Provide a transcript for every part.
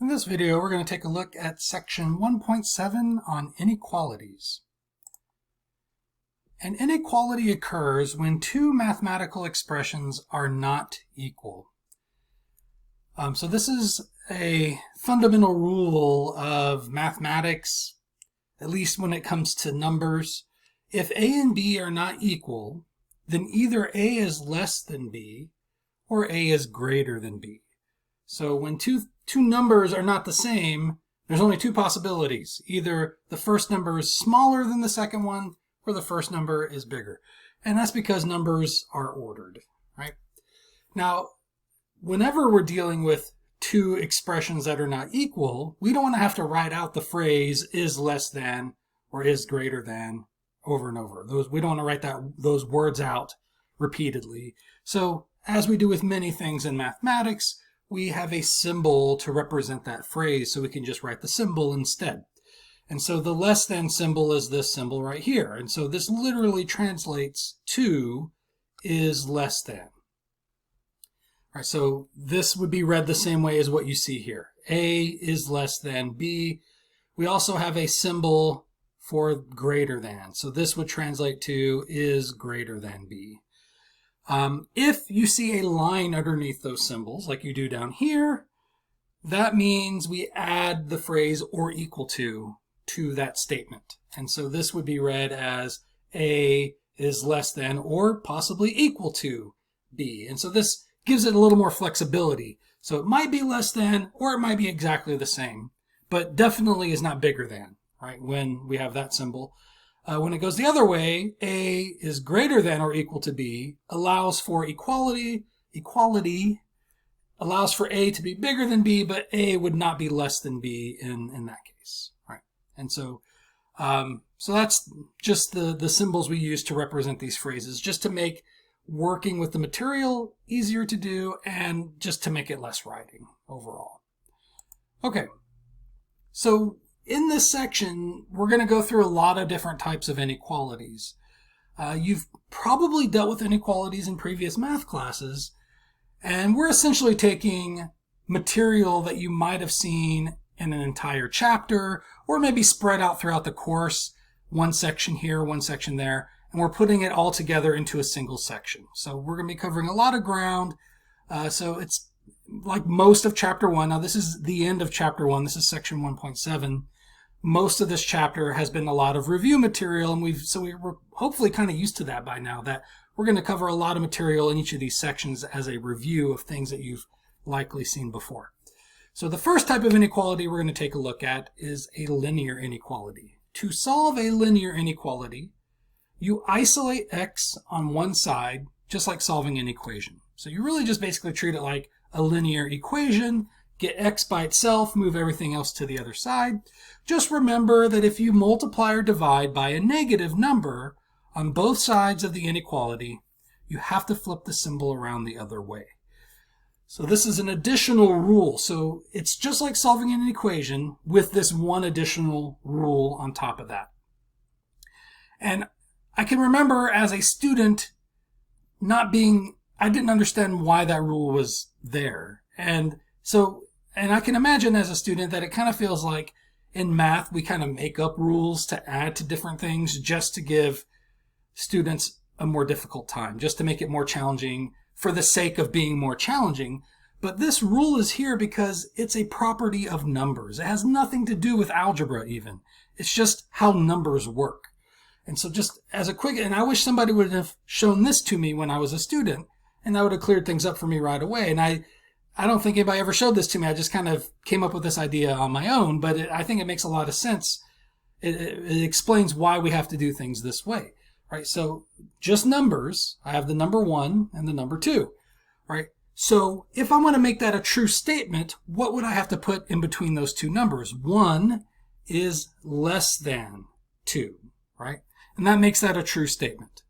In this video, we're going to take a look at section 1.7 on inequalities. An inequality occurs when two mathematical expressions are not equal. So this is a fundamental rule of mathematics, at least when it comes to numbers. If A and B are not equal, then either A is less than B or A is greater than B. So when two numbers are not the same, there's only two possibilities. Either the first number is smaller than the second one, or the first number is bigger. And that's because numbers are ordered, right? Now, whenever we're dealing with two expressions that are not equal, we don't want to have to write out the phrase is less than or is greater than over and over. We don't want to write those words out repeatedly. So as we do with many things in mathematics, we have a symbol to represent that phrase, so we can just write the symbol instead. And so the less than symbol is this symbol right here. And so this literally translates to is less than. All right, so this would be read the same way as what you see here. A is less than B. We also have a symbol for greater than. So this would translate to is greater than B. If you see a line underneath those symbols, like you do down here, that means we add the phrase or equal to that statement. And so this would be read as A is less than or possibly equal to B. And so this gives it a little more flexibility. So it might be less than or it might be exactly the same, but definitely is not bigger than, right, when we have that symbol. When it goes the other way, A is greater than or equal to B, allows for equality. Equality allows for A to be bigger than B, but A would not be less than B in that case, right? And so that's just the symbols we use to represent these phrases, just to make working with the material easier to do and just to make it less writing overall. Okay, so in this section, we're going to go through a lot of different types of inequalities. You've probably dealt with inequalities in previous math classes, and we're essentially taking material that you might have seen in an entire chapter, or maybe spread out throughout the course, one section here, one section there, and we're putting it all together into a single section. So we're going to be covering a lot of ground. So it's like most of chapter 1. Now this is the end of chapter 1. This is section 1.7. Most of this chapter has been a lot of review material, and we're hopefully kind of used to that by now, that we're going to cover a lot of material in each of these sections as a review of things that you've likely seen before. So the first type of inequality we're going to take a look at is a linear inequality. To solve a linear inequality, you isolate x on one side, just like solving an equation. So you really just basically treat it like a linear equation. Get x by itself, move everything else to the other side. Just remember that if you multiply or divide by a negative number on both sides of the inequality, you have to flip the symbol around the other way. So this is an additional rule. So it's just like solving an equation with this one additional rule on top of that. And I can remember as a student I didn't understand why that rule was there. And I can imagine as a student that it kind of feels like in math, we kind of make up rules to add to different things just to give students a more difficult time, just to make it more challenging for the sake of being more challenging. But this rule is here because it's a property of numbers. It has nothing to do with algebra even. It's just how numbers work. And so just as a quick, and I wish somebody would have shown this to me when I was a student, and that would have cleared things up for me right away. And I don't think anybody ever showed this to me. I just kind of came up with this idea on my own, but I think it makes a lot of sense. It explains why we have to do things this way, right? So just numbers. I have the number 1 and the number 2, right? So if I want to make that a true statement, what would I have to put in between those two numbers? 1 is less than 2, right? And that makes that a true statement.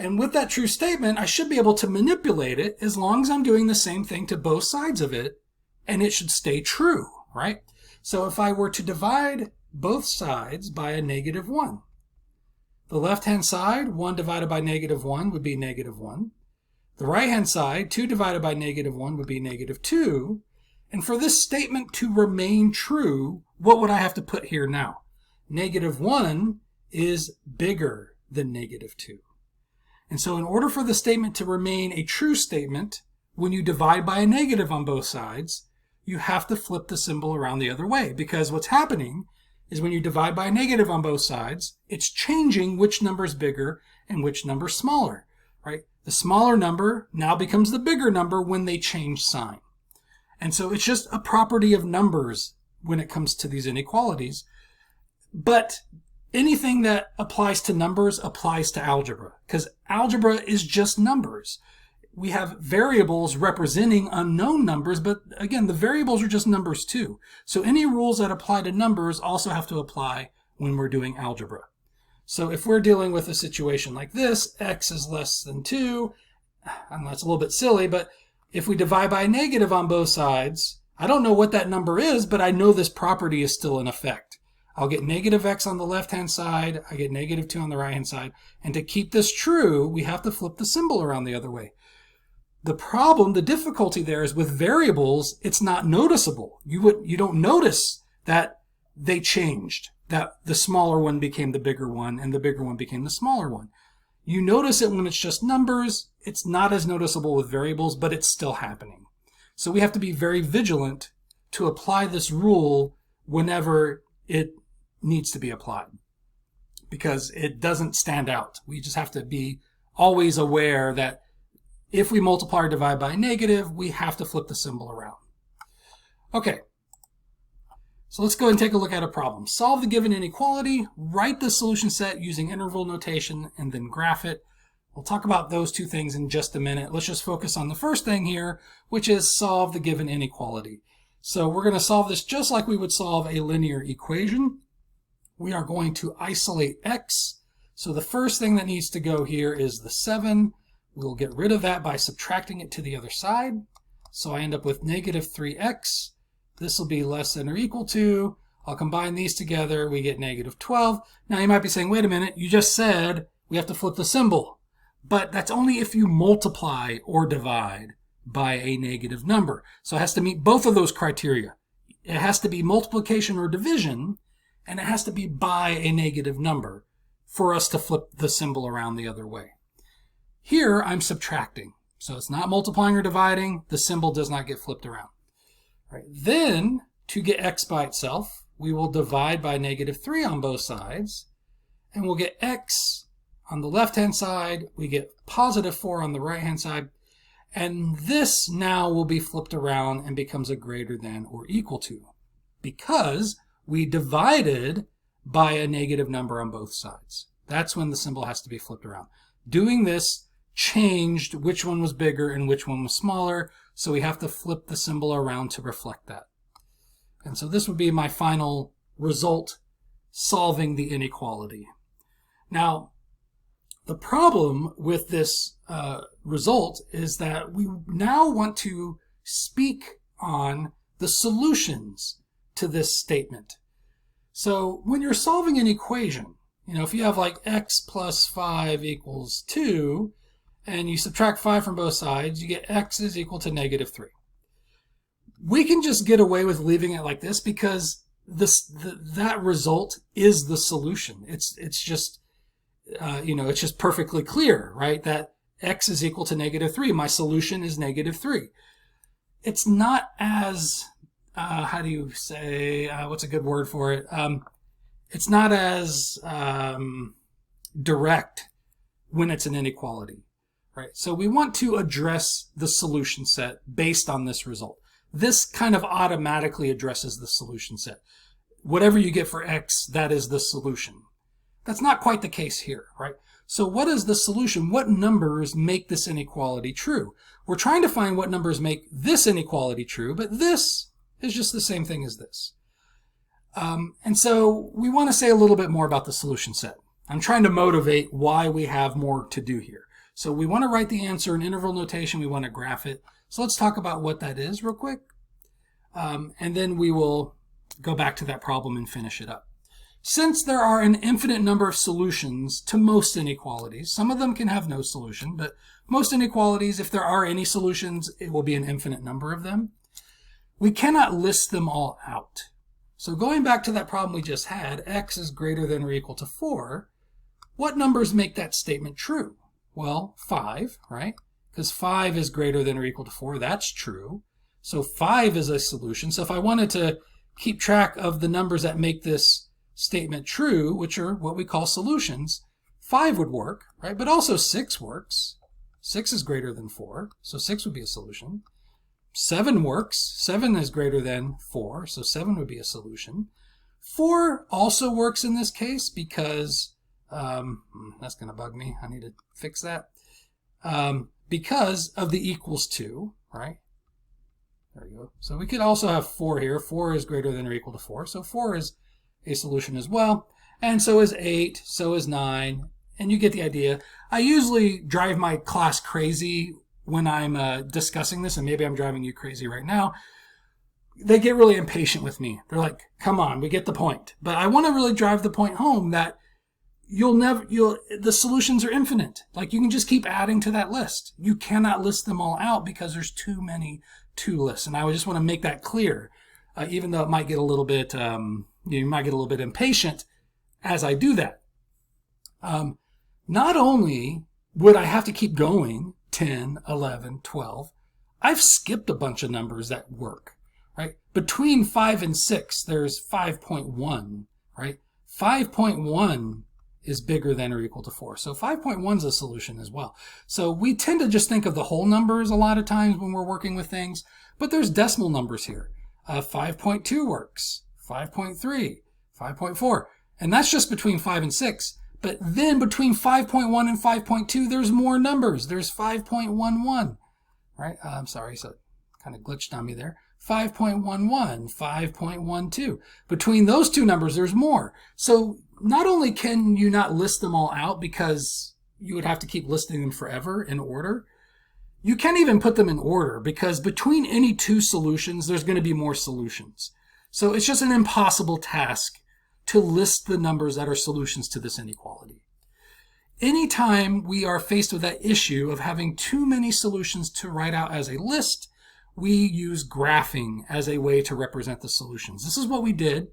And with that true statement, I should be able to manipulate it as long as I'm doing the same thing to both sides of it, and it should stay true, right? So if I were to divide both sides by a -1, the left-hand side, 1 divided by -1 would be -1. The right-hand side, 2 divided by -1 would be -2. And for this statement to remain true, what would I have to put here now? -1 is bigger than -2. And so in order for the statement to remain a true statement, when you divide by a negative on both sides, you have to flip the symbol around the other way, because what's happening is when you divide by a negative on both sides, it's changing which number is bigger and which number is smaller, right? The smaller number now becomes the bigger number when they change sign. And so it's just a property of numbers when it comes to these inequalities. But anything that applies to numbers applies to algebra, because algebra is just numbers. We have variables representing unknown numbers, but again, the variables are just numbers too. So any rules that apply to numbers also have to apply when we're doing algebra. So if we're dealing with a situation like this, x is less than 2, and that's a little bit silly, but if we divide by a negative on both sides, I don't know what that number is, but I know this property is still in effect. I'll get -x on the left-hand side, I get -2 on the right-hand side, and to keep this true, we have to flip the symbol around the other way. The problem, the difficulty there is with variables, it's not noticeable. You don't notice that they changed, that the smaller one became the bigger one and the bigger one became the smaller one. You notice it when it's just numbers. It's not as noticeable with variables, but it's still happening. So we have to be very vigilant to apply this rule whenever it needs to be applied, because it doesn't stand out. We just have to be always aware that if we multiply or divide by a negative, we have to flip the symbol around. Okay, so let's go ahead and take a look at a problem. Solve the given inequality, write the solution set using interval notation, and then graph it. We'll talk about those two things in just a minute. Let's just focus on the first thing here, which is solve the given inequality. So we're going to solve this just like we would solve a linear equation. We are going to isolate x. So the first thing that needs to go here is the 7. We'll get rid of that by subtracting it to the other side. So I end up with -3x. This will be less than or equal to. I'll combine these together. We get -12. Now you might be saying, wait a minute, you just said we have to flip the symbol. But that's only if you multiply or divide by a negative number. So it has to meet both of those criteria. It has to be multiplication or division, and it has to be by a negative number for us to flip the symbol around the other way. Here, I'm subtracting. So it's not multiplying or dividing. The symbol does not get flipped around. Right. Then, to get x by itself, we will divide by -3 on both sides, and we'll get x on the left-hand side. We get +4 on the right-hand side, and this now will be flipped around and becomes a greater than or equal to, because we divided by a negative number on both sides. That's when the symbol has to be flipped around. Doing this changed which one was bigger and which one was smaller, so we have to flip the symbol around to reflect that. And so this would be my final result, solving the inequality. Now, the problem with this result is that we now want to speak on the solutions to this statement. So when you're solving an equation, if you have like x plus 5 equals 2, and you subtract 5 from both sides, you get x is equal to -3. We can just get away with leaving it like this because that result is the solution. It's just it's just perfectly clear, right? That x is equal to -3. My solution is -3. It's not as how do you say? What's a good word for it? It's not as direct when it's an inequality. Right, so we want to address the solution set based on this result. This kind of automatically addresses the solution set. Whatever you get for x, that is the solution. That's not quite the case here, right? So what is the solution? What numbers make this inequality true? We're trying to find what numbers make this inequality true, but this is just the same thing as this. And so we want to say a little bit more about the solution set. I'm trying to motivate why we have more to do here. So we want to write the answer in interval notation. We want to graph it. So let's talk about what that is real quick. And then we will go back to that problem and finish it up. Since there are an infinite number of solutions to most inequalities, some of them can have no solution, but most inequalities, if there are any solutions, it will be an infinite number of them. we cannot list them all out. So going back to that problem we just had, x is greater than or equal to 4, what numbers make that statement true? Well, 5, right? Because 5 is greater than or equal to 4, that's true. So 5 is a solution. So if I wanted to keep track of the numbers that make this statement true, which are what we call solutions, 5 would work, right? But also 6 works. 6 is greater than 4, so 6 would be a solution. 7 works. 7 is greater than 4, so 7 would be a solution. 4 also works in this case because, that's going to bug me. I need to fix that. Because of the equals to, right? There we go. So we could also have 4 here. 4 is greater than or equal to 4, so 4 is a solution as well. And so is 8, so is 9, and you get the idea. I usually drive my class crazy when I'm discussing this, and maybe I'm driving you crazy right now. They get really impatient with me. They're like, come on, we get the point. But I want to really drive the point home that the solutions are infinite. Like, you can just keep adding to that list. You cannot list them all out because there's too many to list. And I just want to make that clear, even though it might get a little bit, you might get a little bit impatient as I do that. Not only would I have to keep going, 10, 11, 12, I've skipped a bunch of numbers that work, right? Between 5 and 6, there's 5.1, right? 5.1 is bigger than or equal to 4. So 5.1 is a solution as well. So we tend to just think of the whole numbers a lot of times when we're working with things, but there's decimal numbers here. 5.2 works, 5.3, 5.4, and that's just between 5 and 6. But then between 5.1 and 5.2, there's more numbers. There's 5.11, right? I'm sorry, so it kind of glitched on me there. 5.11, 5.12. Between those two numbers, there's more. So not only can you not list them all out because you would have to keep listing them forever in order, you can't even put them in order because between any two solutions, there's going to be more solutions. So it's just an impossible task to list the numbers that are solutions to this inequality. Anytime we are faced with that issue of having too many solutions to write out as a list, we use graphing as a way to represent the solutions. This is what we did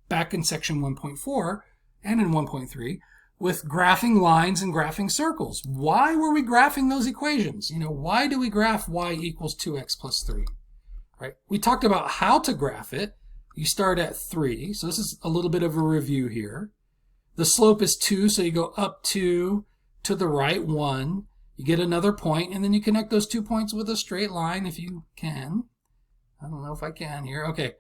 back in section 1.4 and in 1.3 with graphing lines and graphing circles. Why were we graphing those equations? Why do we graph y equals 2x plus 3? Right? We talked about how to graph it. You start at 3, so this is a little bit of a review here. The slope is 2, so you go up 2 to the right 1. You get another point, and then you connect those 2 points with a straight line if you can. I don't know if I can here. Okay,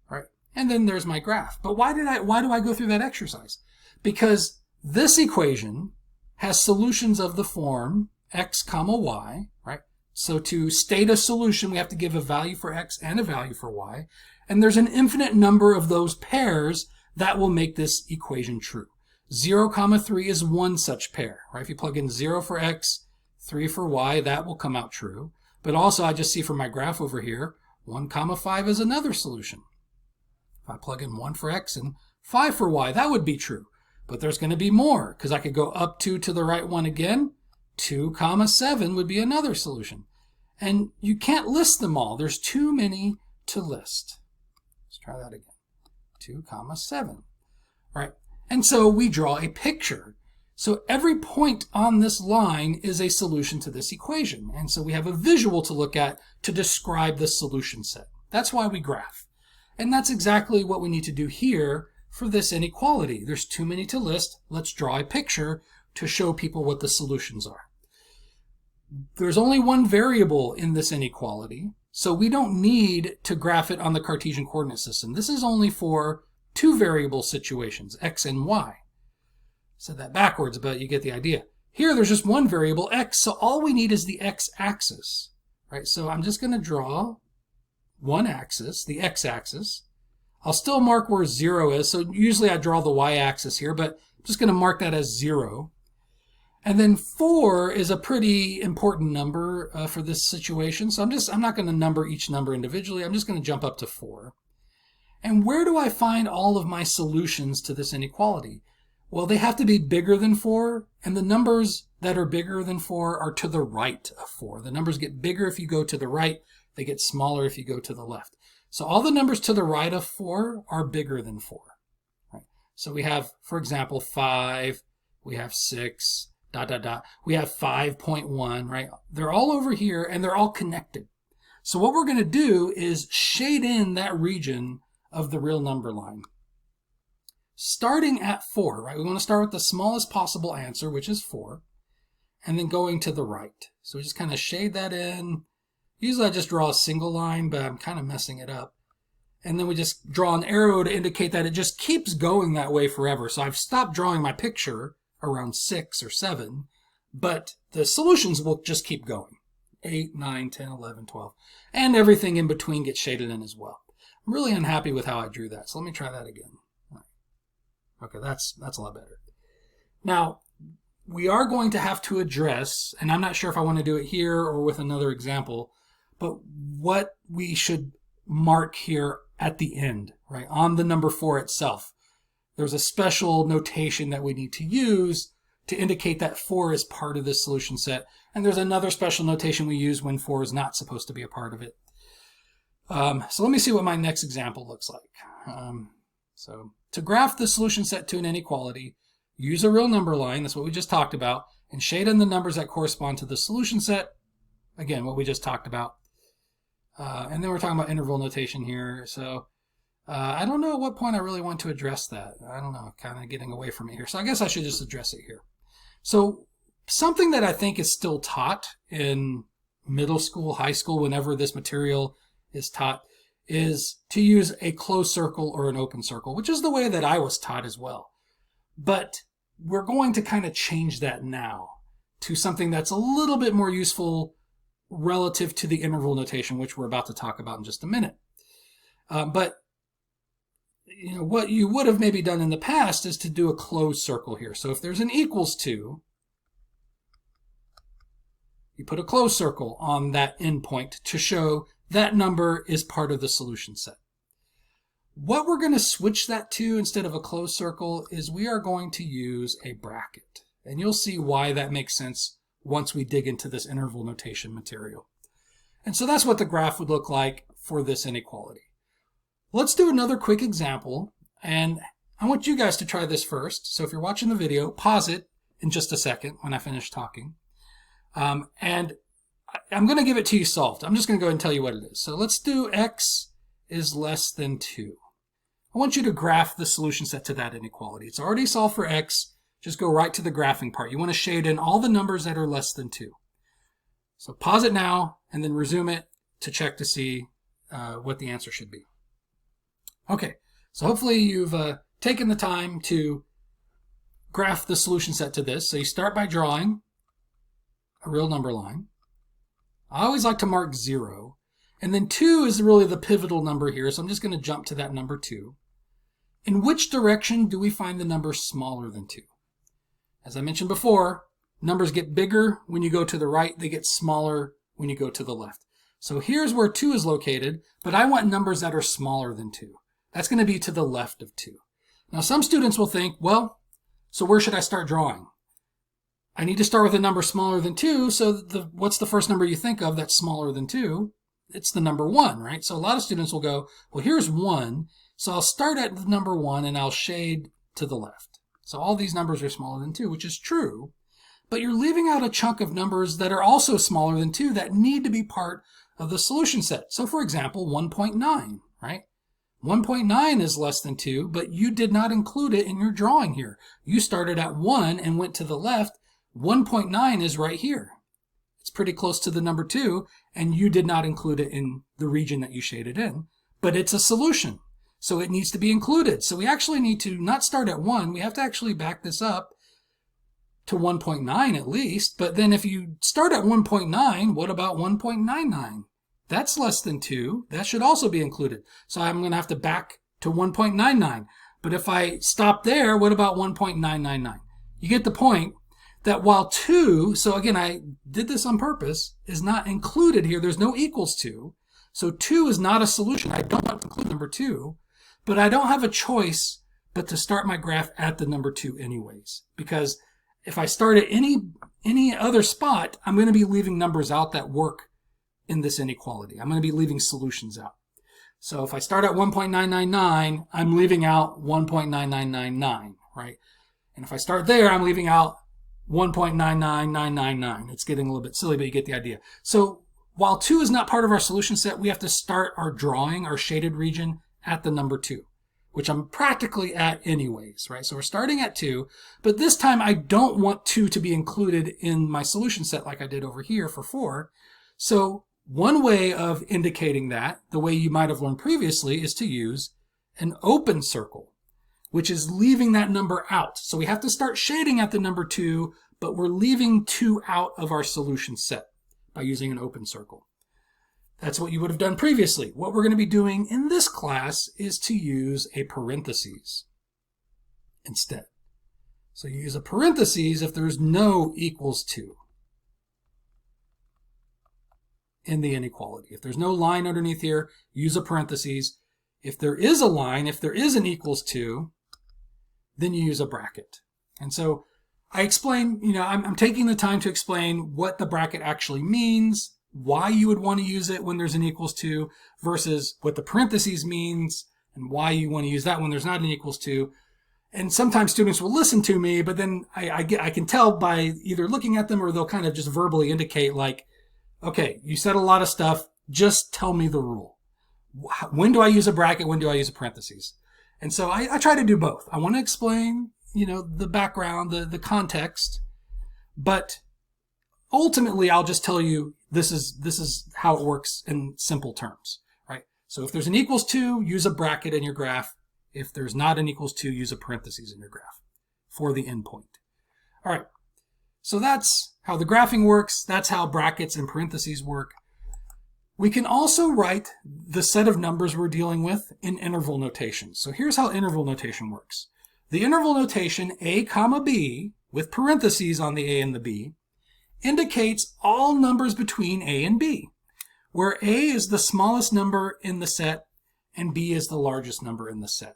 all right. And then there's my graph. But why do I go through that exercise? Because this equation has solutions of the form x comma y, right? So to state a solution, we have to give a value for x and a value for y. And there's an infinite number of those pairs that will make this equation true. 0, 3 is one such pair, right? If you plug in 0 for x, 3 for y, that will come out true. But also I just see from my graph over here, 1, 5 is another solution. If I plug in 1 for x and 5 for y, that would be true. But there's going to be more because I could go up 2 to the right 1 again. 2, 7 would be another solution. And you can't list them all. There's too many to list. Let's try that again. 2, 7. Right? And so we draw a picture. So every point on this line is a solution to this equation. And so we have a visual to look at to describe the solution set. That's why we graph. And that's exactly what we need to do here for this inequality. There's too many to list. Let's draw a picture to show people what the solutions are. There's only one variable in this inequality, so we don't need to graph it on the Cartesian coordinate system. This is only for two variable situations, x and y. I said that backwards, but you get the idea. Here, there's just one variable, x, so all we need is the x-axis, right? So I'm just going to draw one axis, the x-axis. I'll still mark where 0 is, so usually I draw the y-axis here, but I'm just going to mark that as 0. And then 4 is a pretty important number for this situation, so I'm not going to number each number individually. I'm just going to jump up to 4. And where do I find all of my solutions to this inequality? Well, they have to be bigger than 4, and the numbers that are bigger than 4 are to the right of 4. The numbers get bigger if you go to the right, they get smaller if you go to the left. So all the numbers to the right of 4 are bigger than 4. Right? So we have, for example, 5, we have 6, ... We have 5.1, right? They're all over here and they're all connected. So what we're going to do is shade in that region of the real number line. Starting at 4, right? We want to start with the smallest possible answer, which is 4, and then going to the right. So we just kind of shade that in. Usually I just draw a single line, but I'm kind of messing it up. And then we just draw an arrow to indicate that it just keeps going that way forever. So I've stopped drawing my picture around 6 or 7, but the solutions will just keep going. 8, 9, 10, 11, 12. And everything in between gets shaded in as well. I'm really unhappy with how I drew that, so let me try that again. Okay, that's a lot better. Now, we are going to have to address, and I'm not sure if I want to do it here or with another example, but what we should mark here at the end, right, on the number 4 itself. There's a special notation that we need to use to indicate that 4 is part of this solution set. And there's another special notation we use when 4 is not supposed to be a part of it. So let me see what my next example looks like. So to graph the solution set to an inequality, use a real number line, that's what we just talked about, and shade in the numbers that correspond to the solution set. Again, what we just talked about. And then we're talking about interval notation here. So I don't know at what point I really want to address that. I don't know, kind of getting away from it here. So I guess I should just address it here. So something that I think is still taught in middle school, high school, whenever this material is taught, is to use a closed circle or an open circle, which is the way that I was taught as well. But we're going to kind of change that now to something that's a little bit more useful relative to the interval notation, which we're about to talk about in just a minute. But you know, what you would have maybe done in the past is to do a closed circle here. So if there's an equals to, you put a closed circle on that endpoint to show that number is part of the solution set. What we're going to switch that to instead of a closed circle is we are going to use a bracket. And you'll see why that makes sense once we dig into this interval notation material. And so that's what the graph would look like for this inequality. Let's do another quick example, and I want you guys to try this first. So if you're watching the video, pause it in just a second when I finish talking. And I'm going to give it to you solved. I'm just going to go ahead and tell you what it is. So let's do x is less than 2. I want you to graph the solution set to that inequality. It's already solved for x. Just go right to the graphing part. You want to shade in all the numbers that are less than 2. So pause it now and then resume it to check to see what the answer should be. Okay, so hopefully you've taken the time to graph the solution set to this. So you start by drawing a real number line. I always like to mark 0. And then 2 is really the pivotal number here, so I'm just going to jump to that number 2. In which direction do we find the number smaller than 2? As I mentioned before, numbers get bigger when you go to the right. They get smaller when you go to the left. So here's where 2 is located, but I want numbers that are smaller than 2. That's going to be to the left of 2. Now, some students will think, well, so where should I start drawing? I need to start with a number smaller than 2, so what's the first number you think of that's smaller than 2? It's the number 1, right? So a lot of students will go, well, here's 1, so I'll start at the number 1 and I'll shade to the left. So all these numbers are smaller than 2, which is true, but you're leaving out a chunk of numbers that are also smaller than 2 that need to be part of the solution set. So for example, 1.9, right? 1.9 is less than 2, but you did not include it in your drawing here. You started at 1 and went to the left. 1.9 is right here. It's pretty close to the number 2, and you did not include it in the region that you shaded in, but it's a solution, so it needs to be included. So we actually need to not start at 1. We have to actually back this up to 1.9 at least, but then if you start at 1.9, what about 1.99? That's less than 2. That should also be included. So I'm going to have to back to 1.99. But if I stop there, what about 1.999? You get the point that while 2, so again, I did this on purpose, is not included here. There's no equals to. So 2 is not a solution. I don't want to include number 2, but I don't have a choice but to start my graph at the number 2 anyways. Because if I start at any other spot, I'm going to be leaving numbers out that work in this inequality. I'm going to be leaving solutions out. So if I start at 1.999, I'm leaving out 1.9999, right? And if I start there, I'm leaving out 1.99999. It's getting a little bit silly, but you get the idea. So while 2 is not part of our solution set, we have to start our drawing, our shaded region, at the number 2, which I'm practically at anyways, right? So we're starting at 2, but this time I don't want 2 to be included in my solution set like I did over here for 4. So one way of indicating that, the way you might have learned previously, is to use an open circle, which is leaving that number out. So we have to start shading at the number 2, but we're leaving 2 out of our solution set by using an open circle. That's what you would have done previously. What we're going to be doing in this class is to use a parentheses instead. So you use a parentheses if there's no equals to in the inequality. If there's no line underneath here, use a parentheses. If there is a line, if there is an equals to, then you use a bracket. And so I explain, I'm taking the time to explain what the bracket actually means, why you would want to use it when there's an equals to, versus what the parentheses means and why you want to use that when there's not an equals to. And sometimes students will listen to me, but then I can tell by either looking at them or they'll kind of just verbally indicate like, okay, you said a lot of stuff, just tell me the rule. When do I use a bracket? When do I use a parentheses? And so I try to do both. I want to explain, the background, the context, but ultimately I'll just tell you this is how it works in simple terms, right? So if there's an equals to, use a bracket in your graph. If there's not an equals to, use a parentheses in your graph for the endpoint. All right, so that's how the graphing works. That's how brackets and parentheses work. We can also write the set of numbers we're dealing with in interval notation. So here's how interval notation works. The interval notation a comma b with parentheses on the a and the b indicates all numbers between a and b, where a is the smallest number in the set and b is the largest number in the set.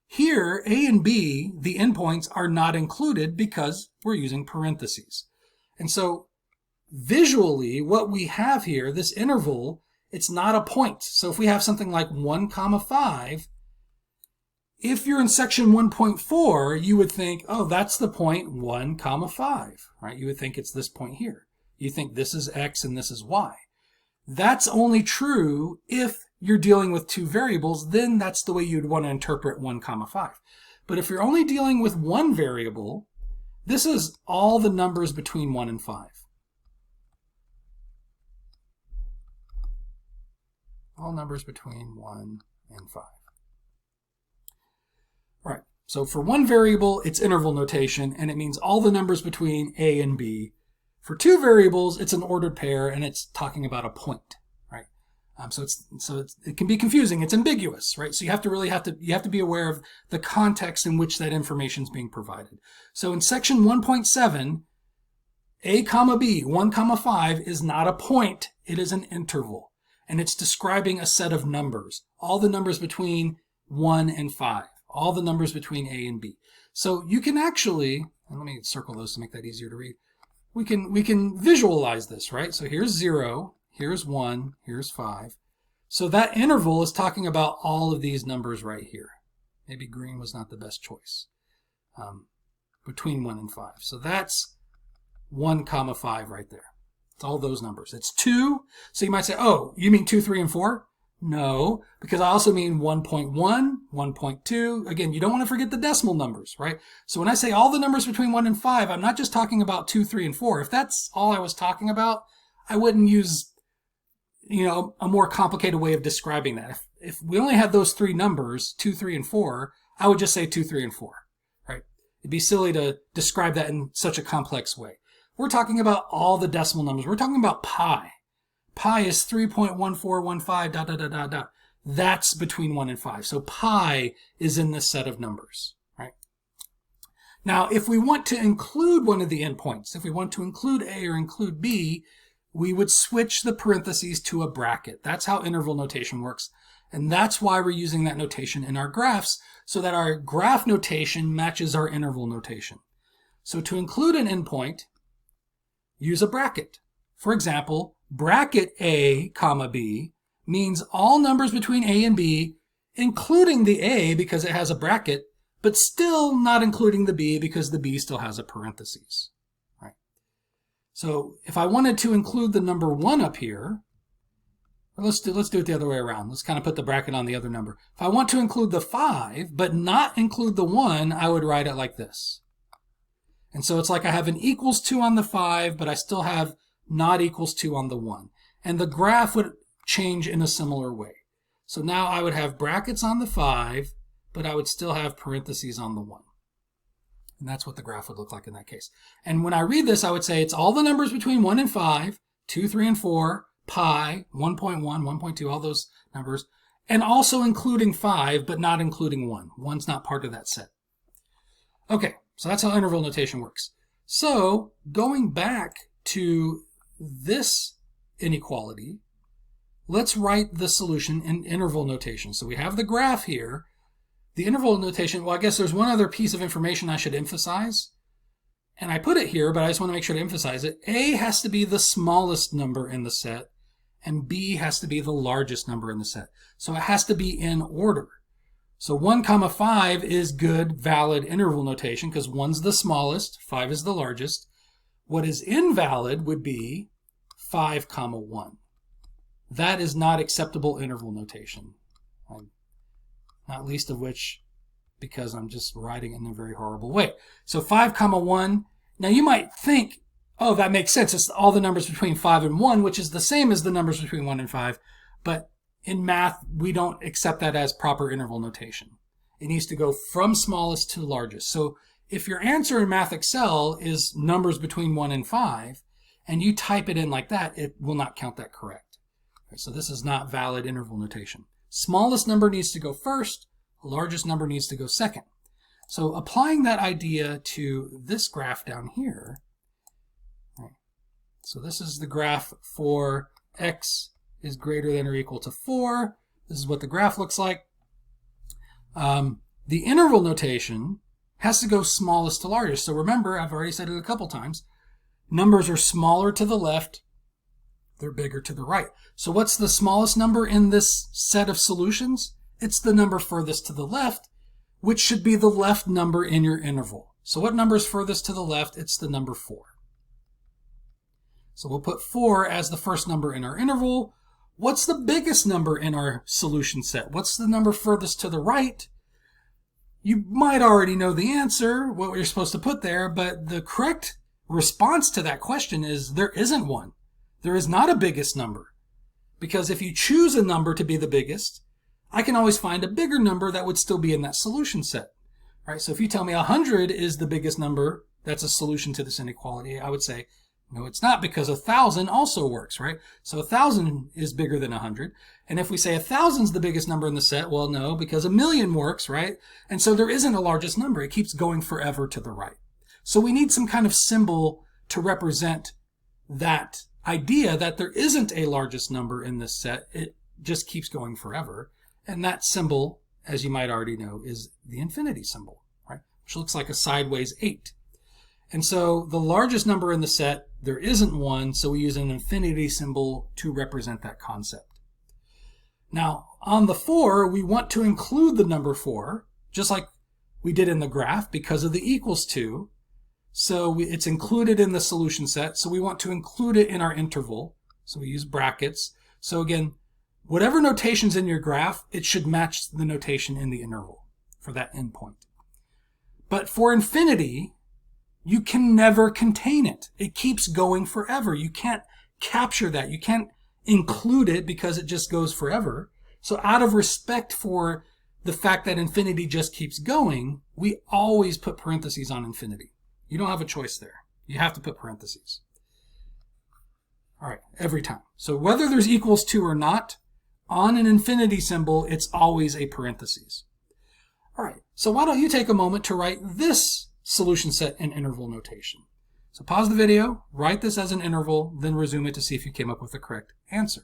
Here, a and b, the endpoints, are not included because we're using parentheses. And so visually, what we have here, this interval, it's not a point. So if we have something like 1 comma 5, if you're in section 1.4, you would think, oh, that's the point 1 comma 5, right? You would think it's this point here. You think this is x and this is y. That's only true if you're dealing with 2 variables, then that's the way you'd want to interpret 1 comma 5. But if you're only dealing with 1 variable, this is all the numbers between 1 and 5. All numbers between 1 and 5. All right, so for 1 variable, it's interval notation, and it means all the numbers between a and b. For 2 variables, it's an ordered pair, and it's talking about a point, right? It can be confusing. It's ambiguous, right? So you have to be aware of the context in which that information is being provided. So in section 1.7, a comma b, 1 comma 5 is not a point. It is an interval, and it's describing a set of numbers, all the numbers between 1 and 5, all the numbers between a and b. So you can actually, and let me circle those to make that easier to read. We can visualize this, right? So here's 0, here's 1, here's 5. So that interval is talking about all of these numbers right here. Maybe green was not the best choice. Between 1 and 5. So that's 1 comma 5 right there. It's all those numbers. It's 2. So you might say, oh, you mean 2, 3, and 4? No, because I also mean 1.1, 1.2. Again, you don't want to forget the decimal numbers, right? So when I say all the numbers between 1 and 5, I'm not just talking about 2, 3, and 4. If that's all I was talking about, I wouldn't use, a more complicated way of describing that. If we only had those 3 numbers, 2, 3, and 4, I would just say 2, 3, and 4, right? It'd be silly to describe that in such a complex way. We're talking about all the decimal numbers. We're talking about pi. Pi is 3.1415, ... That's between 1 and 5. So pi is in this set of numbers, right? Now, if we want to include one of the endpoints, if we want to include a or include b, we would switch the parentheses to a bracket. That's how interval notation works. And that's why we're using that notation in our graphs, so that our graph notation matches our interval notation. So to include an endpoint, use a bracket. For example, bracket a comma b means all numbers between A and B, including the A because it has a bracket, but still not including the B because the B still has a parentheses. Right? So if I wanted to include the number 1 up here, or let's do it the other way around. Let's kind of put the bracket on the other number. If I want to include the 5, but not include the 1, I would write it like this. And so it's like I have an equals 2 on the 5, but I still have not equals 2 on the 1. And the graph would change in a similar way. So now I would have brackets on the 5, but I would still have parentheses on the 1. And that's what the graph would look like in that case. And when I read this, I would say it's all the numbers between 1 and 5, 2, 3, and 4, pi, 1.1, 1.2, all those numbers, and also including 5, but not including 1. 1's not part of that set. Okay, so that's how interval notation works. So going back to this inequality, let's write the solution in interval notation. So we have the graph here. The interval notation, well, I guess there's one other piece of information I should emphasize. And I put it here, but I just want to make sure to emphasize it. A has to be the smallest number in the set, and B has to be the largest number in the set. So it has to be in order. So 1, 5 is good, valid interval notation because 1's the smallest, 5 is the largest. What is invalid would be 5, 1. That is not acceptable interval notation. Not least of which because I'm just writing it in a very horrible way. So 5, 1. Now you might think, oh, that makes sense. It's all the numbers between 5 and 1, which is the same as the numbers between 1 and 5. But in math, we don't accept that as proper interval notation. It needs to go from smallest to largest. So if your answer in Math Excel is numbers between 1 and 5, and you type it in like that, it will not count that correct. Okay, so this is not valid interval notation. Smallest number needs to go first, largest number needs to go second. So applying that idea to this graph down here, right, so this is the graph for x is greater than or equal to 4. This is what the graph looks like. The interval notation has to go smallest to largest. So remember, I've already said it a couple times, numbers are smaller to the left, they're bigger to the right. So what's the smallest number in this set of solutions? It's the number furthest to the left, which should be the left number in your interval. So what number is furthest to the left? It's the number 4. So we'll put 4 as the first number in our interval. What's the biggest number in our solution set? What's the number furthest to the right? You might already know the answer, what you're supposed to put there, but the correct response to that question is there isn't one. There is not a biggest number. Because if you choose a number to be the biggest, I can always find a bigger number that would still be in that solution set. All right, so if you tell me 100 is the biggest number, that's a solution to this inequality, I would say, no, it's not, because 1,000 also works, right? So 1,000 is bigger than 100. And if we say 1,000 is the biggest number in the set, well, no, because 1,000,000 works, right? And so there isn't a largest number. It keeps going forever to the right. So we need some kind of symbol to represent that idea that there isn't a largest number in this set. It just keeps going forever. And that symbol, as you might already know, is the infinity symbol, right? Which looks like a sideways 8. And so the largest number in the set, there isn't one, so we use an infinity symbol to represent that concept. Now, on the 4, we want to include the number 4, just like we did in the graph, because of the equals to. So it's included in the solution set, so we want to include it in our interval. So we use brackets. So again, whatever notation's in your graph, it should match the notation in the interval for that endpoint. But for infinity, you can never contain it. It keeps going forever. You can't capture that. You can't include it because it just goes forever. So out of respect for the fact that infinity just keeps going, we always put parentheses on infinity. You don't have a choice there. You have to put parentheses. All right, every time. So whether there's equals to or not, on an infinity symbol, it's always a parentheses. All right, so why don't you take a moment to write this solution set in interval notation. So pause the video, write this as an interval, then resume it to see if you came up with the correct answer.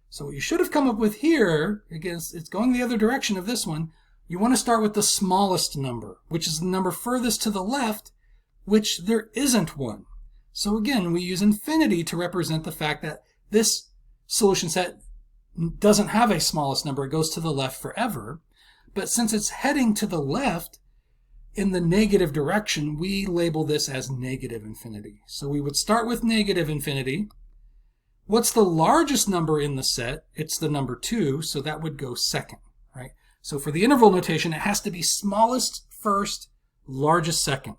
So what you should have come up with here, again, it's going the other direction of this one, you want to start with the smallest number, which is the number furthest to the left, which there isn't one. So again, we use infinity to represent the fact that this solution set doesn't have a smallest number. It goes to the left forever. But since it's heading to the left in the negative direction, we label this as negative infinity. So we would start with negative infinity. What's the largest number in the set? It's the number 2, so that would go second, right? So for the interval notation, it has to be smallest first, largest second.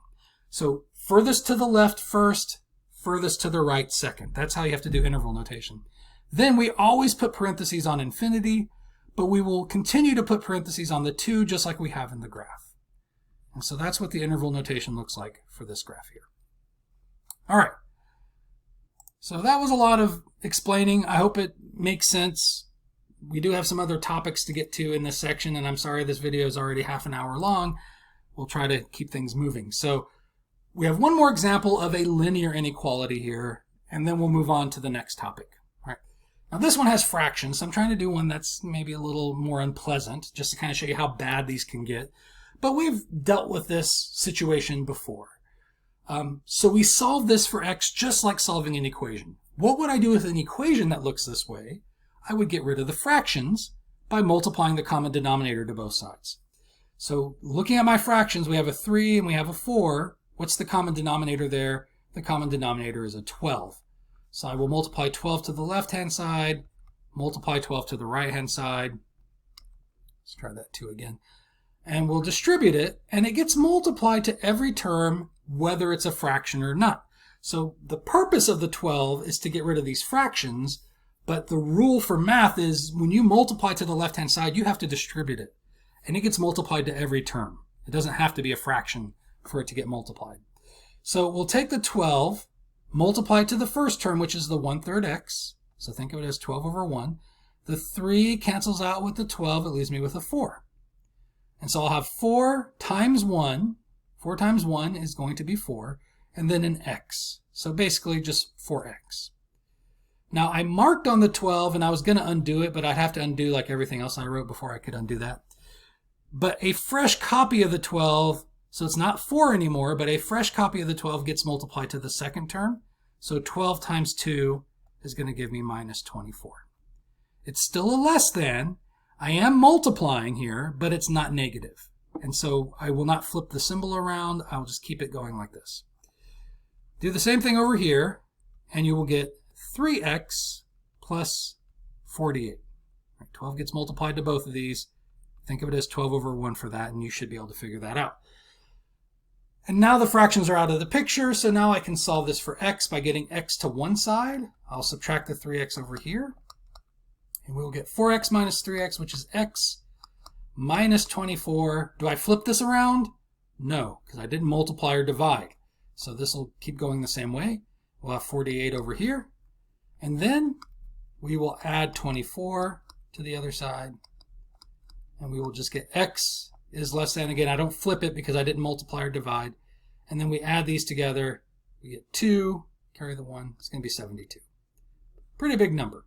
So furthest to the left first, furthest to the right second. That's how you have to do interval notation. Then we always put parentheses on infinity, but we will continue to put parentheses on the 2 just like we have in the graph. And so that's what the interval notation looks like for this graph here. All right. So that was a lot of explaining. I hope it makes sense. We do have some other topics to get to in this section, and I'm sorry this video is already half an hour long. We'll try to keep things moving. So we have one more example of a linear inequality here, and then we'll move on to the next topic. All right. Now this one has fractions, so I'm trying to do one that's maybe a little more unpleasant, just to kind of show you how bad these can get. But we've dealt with this situation before. So we solve this for x just like solving an equation. What would I do with an equation that looks this way? I would get rid of the fractions by multiplying the common denominator to both sides. So looking at my fractions, we have a 3 and we have a 4. What's the common denominator there? The common denominator is a 12. So I will multiply 12 to the left-hand side, multiply 12 to the right-hand side. Let's try that 2 again. And we'll distribute it, and it gets multiplied to every term, whether it's a fraction or not. So the purpose of the 12 is to get rid of these fractions, but the rule for math is when you multiply to the left-hand side, you have to distribute it. And it gets multiplied to every term. It doesn't have to be a fraction for it to get multiplied. So we'll take the 12, multiply it to the first term, which is the 1/3 x. So think of it as 12 over 1. The 3 cancels out with the 12. It leaves me with a 4. And so I'll have 4 times 1. 4 times 1 is going to be 4. And then an x. So basically just 4x. Now I marked on the 12 and I was going to undo it, but I'd have to undo like everything else I wrote before I could undo that. But a fresh copy of the 12, so it's not 4 anymore, but a fresh copy of the 12 gets multiplied to the second term. So 12 times 2 is going to give me minus 24. It's still a less than. I am multiplying here, but it's not negative. And so I will not flip the symbol around. I'll just keep it going like this. Do the same thing over here, and you will get 3x plus 48. Right, 12 gets multiplied to both of these. Think of it as 12 over 1 for that, and you should be able to figure that out. And now the fractions are out of the picture, so now I can solve this for x by getting x to one side. I'll subtract the 3x over here. And we'll get 4x minus 3x, which is x minus 24. Do I flip this around? No, because I didn't multiply or divide. So this will keep going the same way. We'll have 48 over here. And then we will add 24 to the other side. And we will just get x is less than, again, I don't flip it because I didn't multiply or divide. And then we add these together. We get 2, carry the 1. It's going to be 72. Pretty big number.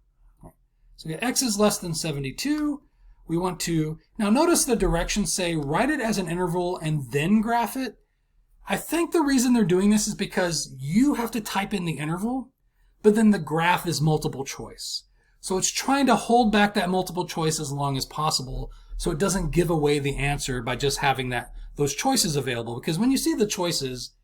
So x is less than 72. We want to, now notice the directions say write it as an interval and then graph it. I think the reason they're doing this is because you have to type in the interval, but then the graph is multiple choice. So it's trying to hold back that multiple choice as long as possible so it doesn't give away the answer by just having those choices available. Because when you see the choices,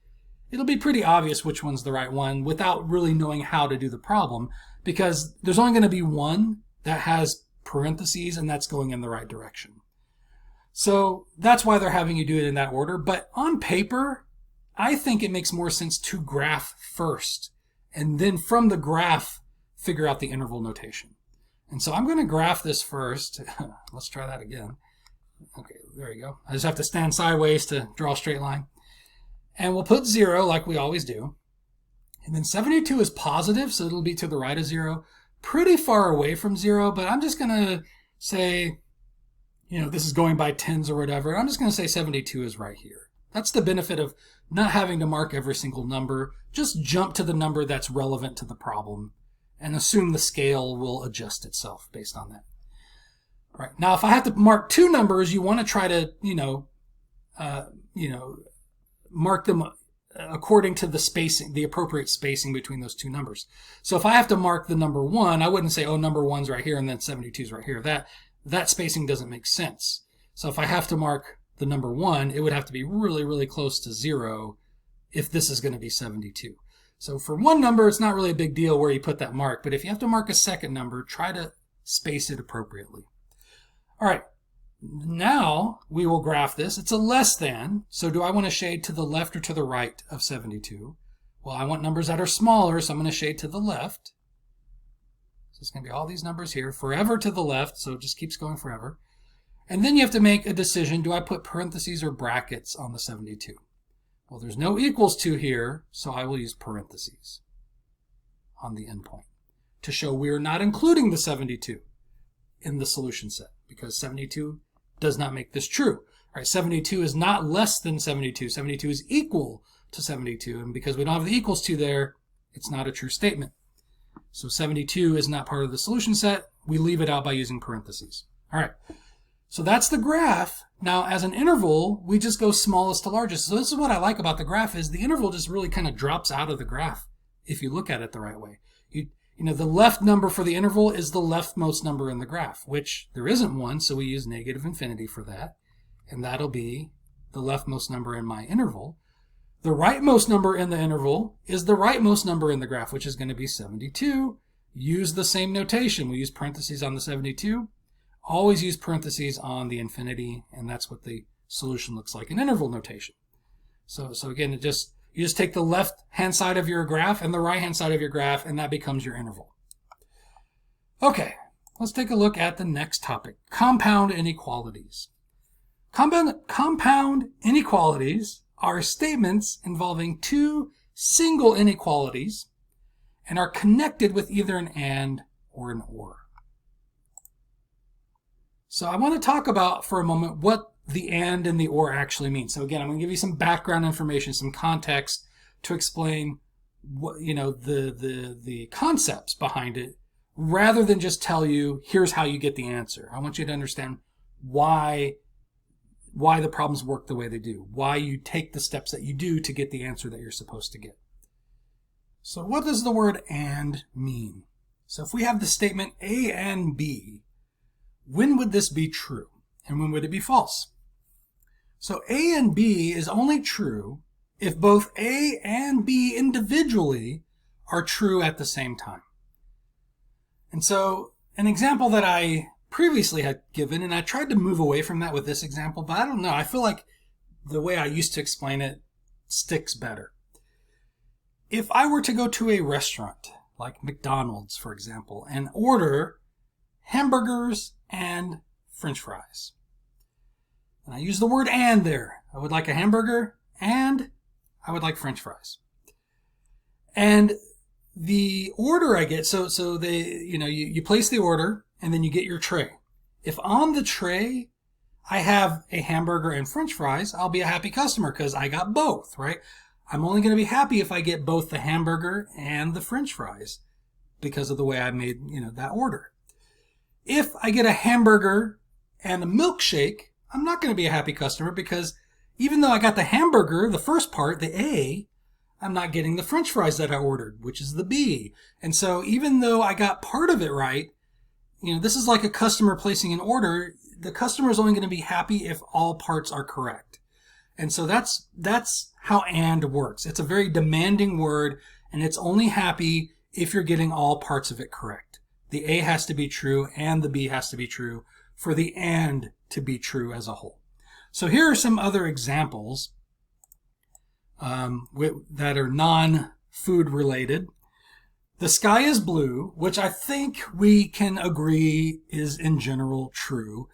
it'll be pretty obvious which one's the right one without really knowing how to do the problem, because there's only going to be one that has parentheses and that's going in the right direction. So that's why they're having you do it in that order. But on paper, I think it makes more sense to graph first and then from the graph figure out the interval notation. And so I'm going to graph this first. Let's try that again. Okay, there you go. I just have to stand sideways to draw a straight line. And we'll put 0 like we always do. And then 72 is positive, so it'll be to the right of 0. Pretty far away from 0, but I'm just going to say, this is going by tens or whatever. I'm just going to say 72 is right here. That's the benefit of not having to mark every single number. Just jump to the number that's relevant to the problem and assume the scale will adjust itself based on that. All right. Now, if I have to mark two numbers, you want to try to, mark them according to the spacing, the appropriate spacing between those two numbers. So if I have to mark the number 1, I wouldn't say, oh, number 1's right here and then 72's right here. That spacing doesn't make sense. So if I have to mark the number 1, it would have to be really, really close to 0 if this is going to be 72. So for one number, it's not really a big deal where you put that mark, but if you have to mark a second number, try to space it appropriately. All right, now we will graph this. It's a less than, so do I want to shade to the left or to the right of 72? Well, I want numbers that are smaller, so I'm going to shade to the left. So it's going to be all these numbers here, forever to the left, so it just keeps going forever. And then you have to make a decision, do I put parentheses or brackets on the 72? Well, there's no equals to here, so I will use parentheses on the endpoint to show we are not including the 72 in the solution set, because 72 does not make this true. All right, 72 is not less than 72. 72 is equal to 72, and because we don't have the equals to there, it's not a true statement. So 72 is not part of the solution set. We leave it out by using parentheses. All right, so that's the graph. Now, as an interval, we just go smallest to largest. So this is what I like about the graph, is the interval just really kind of drops out of the graph if you look at it the right way. You know, the left number for the interval is the leftmost number in the graph, which there isn't one, so we use negative infinity for that. And that'll be the leftmost number in my interval. The rightmost number in the interval is the rightmost number in the graph, which is going to be 72. Use the same notation. We use parentheses on the 72. Always use parentheses on the infinity, and that's what the solution looks like in interval notation. So again, you just take the left-hand side of your graph and the right-hand side of your graph, and that becomes your interval. Okay, let's take a look at the next topic, compound inequalities. Compound inequalities are statements involving two single inequalities and are connected with either an and or an or. So I want to talk about for a moment what the and the or actually mean. So again, I'm going to give you some background information, some context to explain what, the concepts behind it, rather than just tell you, here's how you get the answer. I want you to understand why the problems work the way they do, why you take the steps that you do to get the answer that you're supposed to get. So what does the word and mean? So if we have the statement A and B, when would this be true? And when would it be false? So A and B is only true if both A and B individually are true at the same time. And so an example that I previously had given, and I tried to move away from that with this example, but I don't know. I feel like the way I used to explain it sticks better. If I were to go to a restaurant, like McDonald's, for example, and order hamburgers and French fries, and I use the word and there. I would like a hamburger and I would like French fries. And the order I get, so you place the order and then you get your tray. If on the tray I have a hamburger and French fries, I'll be a happy customer because I got both, right? I'm only going to be happy if I get both the hamburger and the French fries because of the way I made, that order. If I get a hamburger and a milkshake, I'm not going to be a happy customer because even though I got the hamburger, the first part, the A, I'm not getting the French fries that I ordered, which is the B. And so even though I got part of it right, this is like a customer placing an order. The customer is only going to be happy if all parts are correct. And so that's how and works. It's a very demanding word, and it's only happy if you're getting all parts of it correct. The A has to be true and the B has to be true for the and to be true as a whole. So here are some other examples that are non-food related. The sky is blue, which I think we can agree is in general true.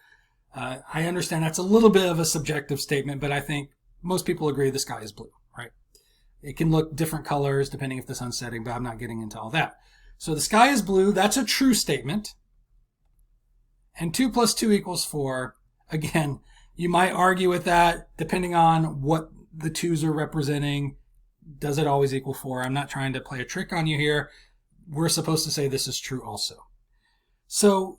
I understand that's a little bit of a subjective statement, but I think most people agree the sky is blue, right? It can look different colors depending if the sun's setting, but I'm not getting into all that. So the sky is blue, that's a true statement. And 2 + 2 = 4. Again, you might argue with that depending on what the 2's are representing. Does it always equal 4? I'm not trying to play a trick on you here. We're supposed to say this is true also. So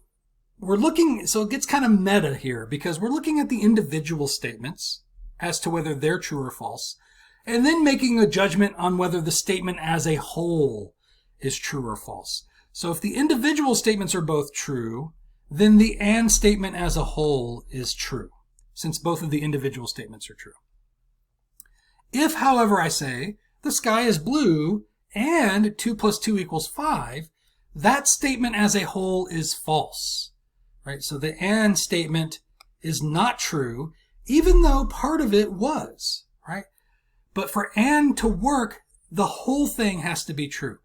it gets kind of meta here because we're looking at the individual statements as to whether they're true or false. and then making a judgment on whether the statement as a whole is true or false. So if the individual statements are both true, then the and statement as a whole is true, since both of the individual statements are true. If, however, I say the sky is blue and 2 plus 2 equals 5, that statement as a whole is false, right? So the and statement is not true, even though part of it was, right? But for and to work, the whole thing has to be true.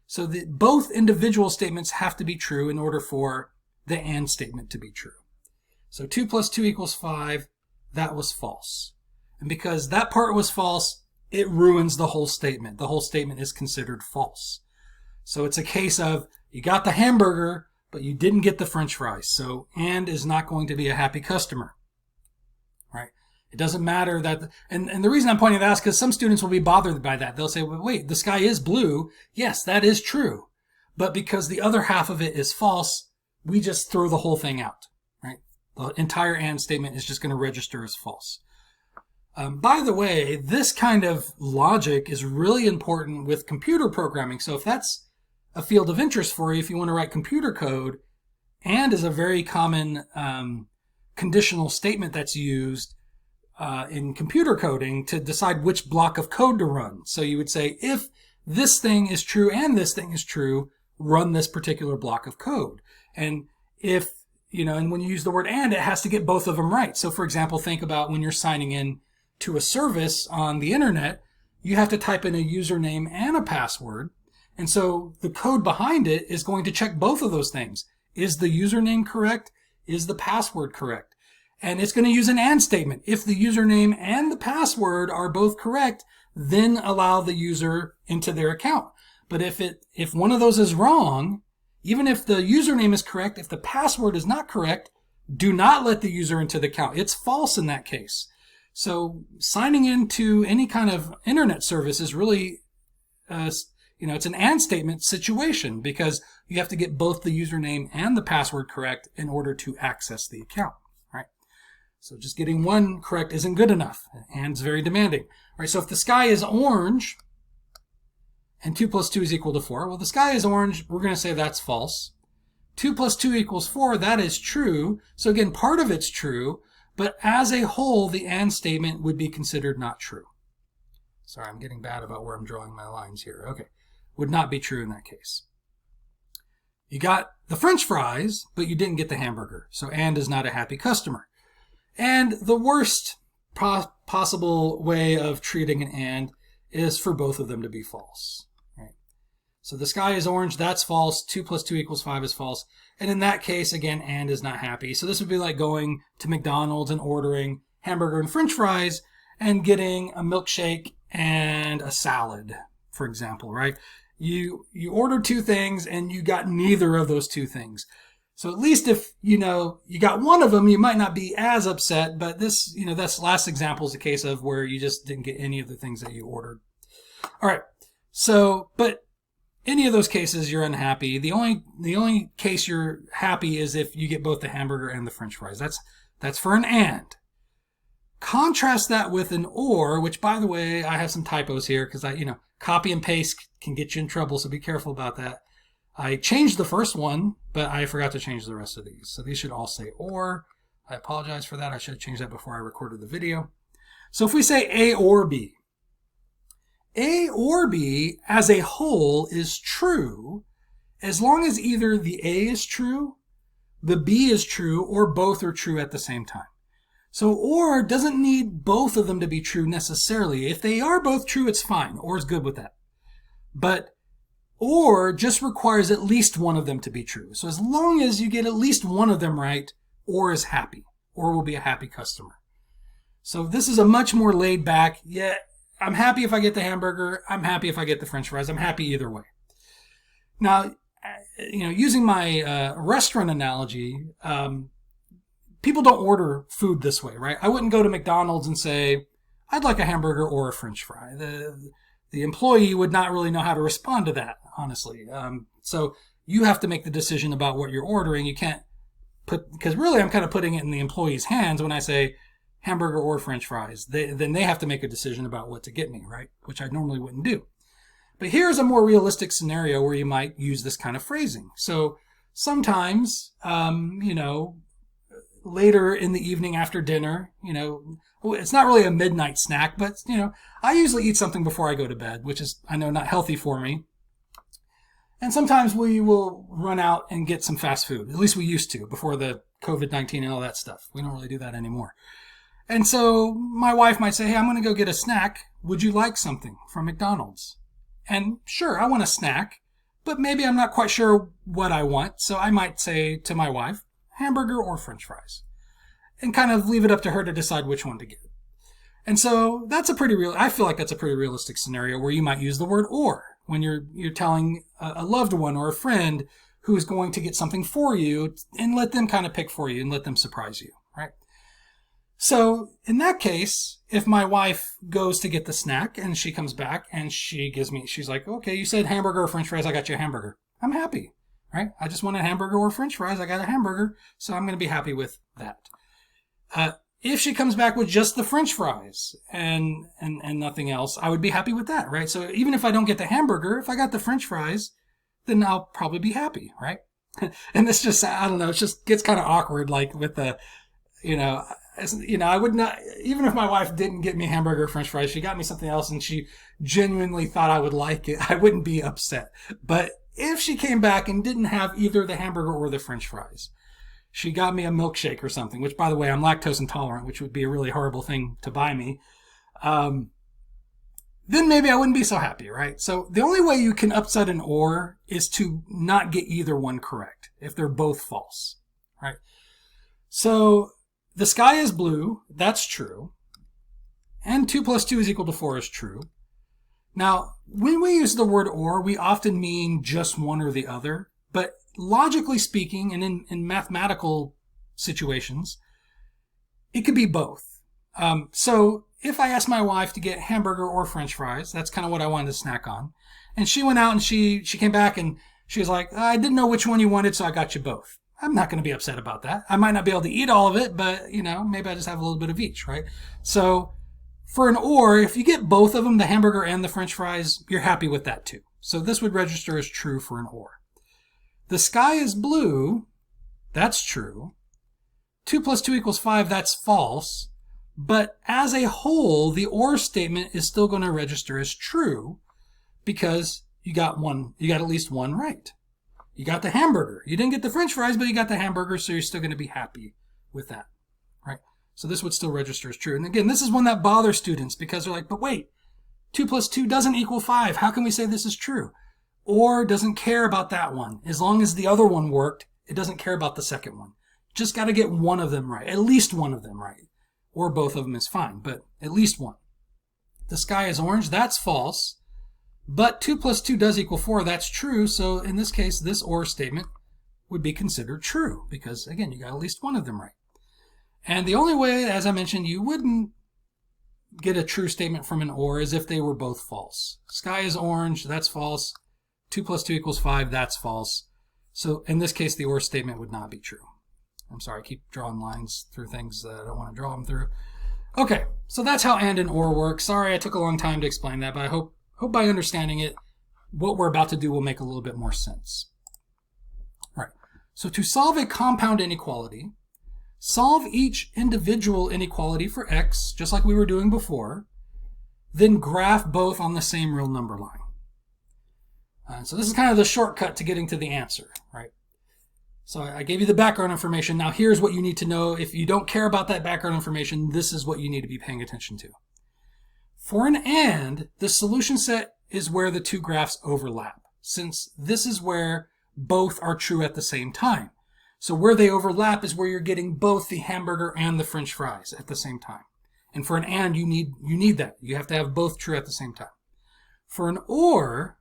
So both individual statements have to be true in order for the and statement to be true. So 2 plus 2 equals 5, that was false. And because that part was false, it ruins the whole statement. The whole statement is considered false. So it's a case of you got the hamburger, but you didn't get the French fries. So and is not going to be a happy customer, right? It doesn't matter that, and the reason I'm pointing that out is because some students will be bothered by that. They'll say, well, wait, the sky is blue. Yes, that is true. But because the other half of it is false, we just throw the whole thing out, right? The entire and statement is just going to register as false. By the way, this kind of logic is really important with computer programming. So if that's a field of interest for you, if you want to write computer code, and is a very common conditional statement that's used in computer coding to decide which block of code to run. So you would say, if this thing is true and this thing is true, run this particular block of code. And if, and when you use the word and, it has to get both of them right. So for example, think about when you're signing in to a service on the internet, you have to type in a username and a password. And so the code behind it is going to check both of those things. Is the username correct? Is the password correct? And it's going to use an and statement. If the username and the password are both correct, then allow the user into their account. But if one of those is wrong, even if the username is correct, if the password is not correct, do not let the user into the account. It's false in that case. So signing into any kind of internet service is really, it's an and statement situation because you have to get both the username and the password correct in order to access the account, right? So just getting one correct isn't good enough. And's very demanding, right? So if the sky is orange and 2 plus 2 is equal to 4, well, the sky is orange. We're going to say that's false. 2 plus 2 equals 4, that is true. So again, part of it's true. But as a whole, the and statement would be considered not true. Sorry, I'm getting bad about where I'm drawing my lines here. Okay, would not be true in that case. You got the French fries, but you didn't get the hamburger. So and is not a happy customer. And the worst possible way of treating an and is for both of them to be false. Right? So the sky is orange, that's false. 2 plus 2 equals 5 is false. And in that case, again, and is not happy. So this would be like going to McDonald's and ordering hamburger and French fries and getting a milkshake and a salad, for example, right? You ordered two things and you got neither of those two things. So at least if, you got one of them, you might not be as upset, but this, this last example is a case of where you just didn't get any of the things that you ordered. All right. So, but any of those cases, you're unhappy. The only case you're happy is if you get both the hamburger and the French fries. That's for an and. Contrast that with an or, which, by the way, I have some typos here because copy and paste can get you in trouble, so be careful about that. I changed the first one, but I forgot to change the rest of these. So these should all say or. I apologize for that. I should have changed that before I recorded the video. So if we say A or B, A or B as a whole is true as long as either the A is true, the B is true, or both are true at the same time. So or doesn't need both of them to be true necessarily. If they are both true, it's fine. Or is good with that. But or just requires at least one of them to be true. So as long as you get at least one of them right, or is happy. Or will be a happy customer. So this is a much more laid back, I'm happy if I get the hamburger. I'm happy if I get the French fries. I'm happy either way. Now, using my restaurant analogy, people don't order food this way, right? I wouldn't go to McDonald's and say, I'd like a hamburger or a French fry. The employee would not really know how to respond to that, honestly. So you have to make the decision about what you're ordering. You can't because really I'm kind of putting it in the employee's hands when I say, hamburger or French fries, then they have to make a decision about what to get me, right? Which I normally wouldn't do. But here's a more realistic scenario where you might use this kind of phrasing. So sometimes, later in the evening after dinner, it's not really a midnight snack, but, I usually eat something before I go to bed, which is, I know, not healthy for me. And sometimes we will run out and get some fast food. At least we used to before the COVID-19 and all that stuff. We don't really do that anymore. And so my wife might say, hey, I'm going to go get a snack. Would you like something from McDonald's? And sure, I want a snack, but maybe I'm not quite sure what I want. So I might say to my wife, hamburger or French fries, and kind of leave it up to her to decide which one to get. And so that's I feel like that's a pretty realistic scenario where you might use the word or when you're telling a loved one or a friend who's going to get something for you, and let them kind of pick for you and let them surprise you, right? So in that case, if my wife goes to get the snack and she comes back and she's like, okay, you said hamburger or French fries, I got you a hamburger. I'm happy, right? I just want a hamburger or French fries, I got a hamburger, so I'm going to be happy with that. If she comes back with just the French fries and nothing else, I would be happy with that, right? So even if I don't get the hamburger, if I got the French fries, then I'll probably be happy, right? And this just, I don't know, it just gets kind of awkward, like with the, I would not, even if my wife didn't get me hamburger or French fries, she got me something else and she genuinely thought I would like it, I wouldn't be upset. But if she came back and didn't have either the hamburger or the French fries, she got me a milkshake or something, which, by the way, I'm lactose intolerant, which would be a really horrible thing to buy me, then maybe I wouldn't be so happy, right? So the only way you can upset an or is to not get either one correct, if they're both false, right? So the sky is blue, that's true. And 2 plus 2 is equal to 4 is true. Now, when we use the word or, we often mean just one or the other. But logically speaking, and in mathematical situations, it could be both. So if I asked my wife to get hamburger or French fries, that's kind of what I wanted to snack on. And she went out and she came back and she was like, I didn't know which one you wanted, so I got you both. I'm not going to be upset about that. I might not be able to eat all of it, but, maybe I just have a little bit of each, right? So for an or, if you get both of them, the hamburger and the French fries, you're happy with that too. So this would register as true for an or. The sky is blue, that's true. 2 plus 2 equals 5, that's false. But as a whole, the or statement is still going to register as true because you got at least one right. You got the hamburger. You didn't get the French fries, but you got the hamburger, so you're still going to be happy with that, right? So this would still register as true. And again, this is one that bothers students because they're like, but wait, 2 plus 2 doesn't equal 5. How can we say this is true? Or doesn't care about that one. As long as the other one worked, it doesn't care about the second one. Just got to get one of them right, at least one of them right. Or both of them is fine, but at least one. The sky is orange, that's false. But 2 plus 2 does equal 4, that's true. So in this case, this or statement would be considered true because, again, you got at least one of them right. And the only way, as I mentioned, you wouldn't get a true statement from an or is if they were both false. Sky is orange, that's false. 2 plus 2 equals 5, that's false. So in this case, the or statement would not be true. I'm sorry, I keep drawing lines through things that I don't want to draw them through. Okay, so that's how and or work. Sorry I took a long time to explain that, but I hope by understanding it, what we're about to do will make a little bit more sense. All right, so to solve a compound inequality, solve each individual inequality for x, just like we were doing before, then graph both on the same real number line. So this is kind of the shortcut to getting to the answer, right? So I gave you the background information. Now here's what you need to know. If you don't care about that background information, this is what you need to be paying attention to. For an and, the solution set is where the two graphs overlap, since this is where both are true at the same time. So where they overlap is where you're getting both the hamburger and the French fries at the same time. And for an and, you need that. You have to have both true at the same time. For an or,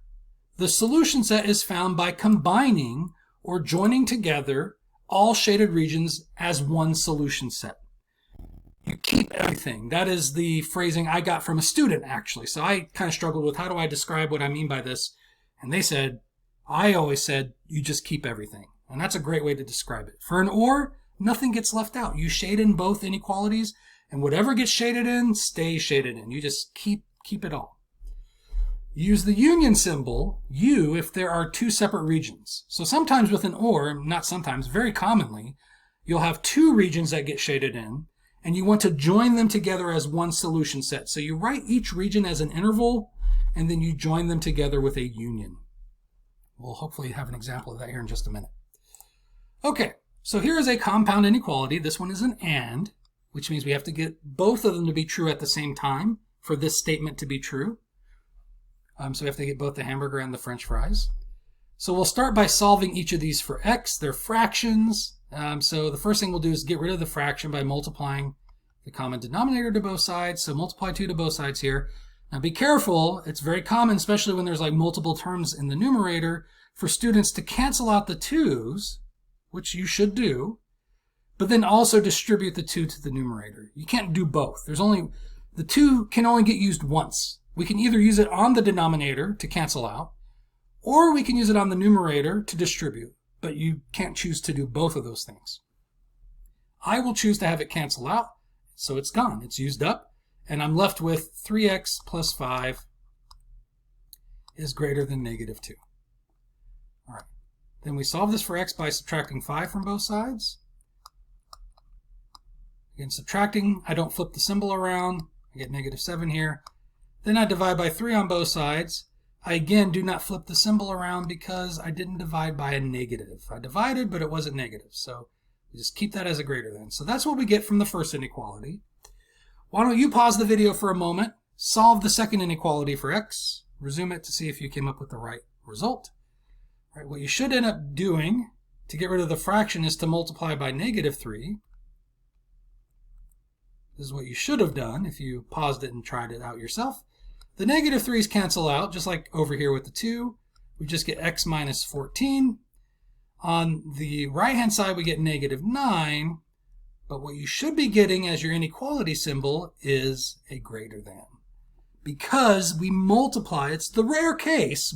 the solution set is found by combining or joining together all shaded regions as one solution set. You keep everything. That is the phrasing I got from a student, actually. So I kind of struggled with how do I describe what I mean by this. And they said, I always said, you just keep everything. And that's a great way to describe it. For an or, nothing gets left out. You shade in both inequalities, and whatever gets shaded in stays shaded in. You just keep it all. Use the union symbol, U, if there are two separate regions. So sometimes with an or, not sometimes, very commonly, you'll have two regions that get shaded in, and you want to join them together as one solution set. So you write each region as an interval, and then you join them together with a union. We'll hopefully have an example of that here in just a minute. Okay, so here is a compound inequality. This one is an AND, which means we have to get both of them to be true at the same time for this statement to be true. So we have to get both the hamburger and the French fries. So we'll start by solving each of these for x. They're fractions. So the first thing we'll do is get rid of the fraction by multiplying the common denominator to both sides. So multiply 2 to both sides here. Now be careful. It's very common, especially when there's like multiple terms in the numerator, for students to cancel out the 2's, which you should do, but then also distribute the 2 to the numerator. You can't do both. The 2 can only get used once. We can either use it on the denominator to cancel out, or we can use it on the numerator to distribute, but you can't choose to do both of those things. I will choose to have it cancel out, so it's gone. It's used up, and I'm left with 3x plus 5 is greater than negative 2. All right. Then we solve this for x by subtracting 5 from both sides. Again, subtracting, I don't flip the symbol around. I get negative 7 here. Then I divide by 3 on both sides. I again do not flip the symbol around because I didn't divide by a negative. I divided, but it wasn't negative. So we just keep that as a greater than. So that's what we get from the first inequality. Why don't you pause the video for a moment, solve the second inequality for x, resume it to see if you came up with the right result. All right, what you should end up doing to get rid of the fraction is to multiply by negative 3. This is what you should have done if you paused it and tried it out yourself. The negative 3's cancel out, just like over here with the 2. We just get x minus 14. On the right-hand side, we get negative 9. But what you should be getting as your inequality symbol is a greater than. Because we multiply, it's the rare case.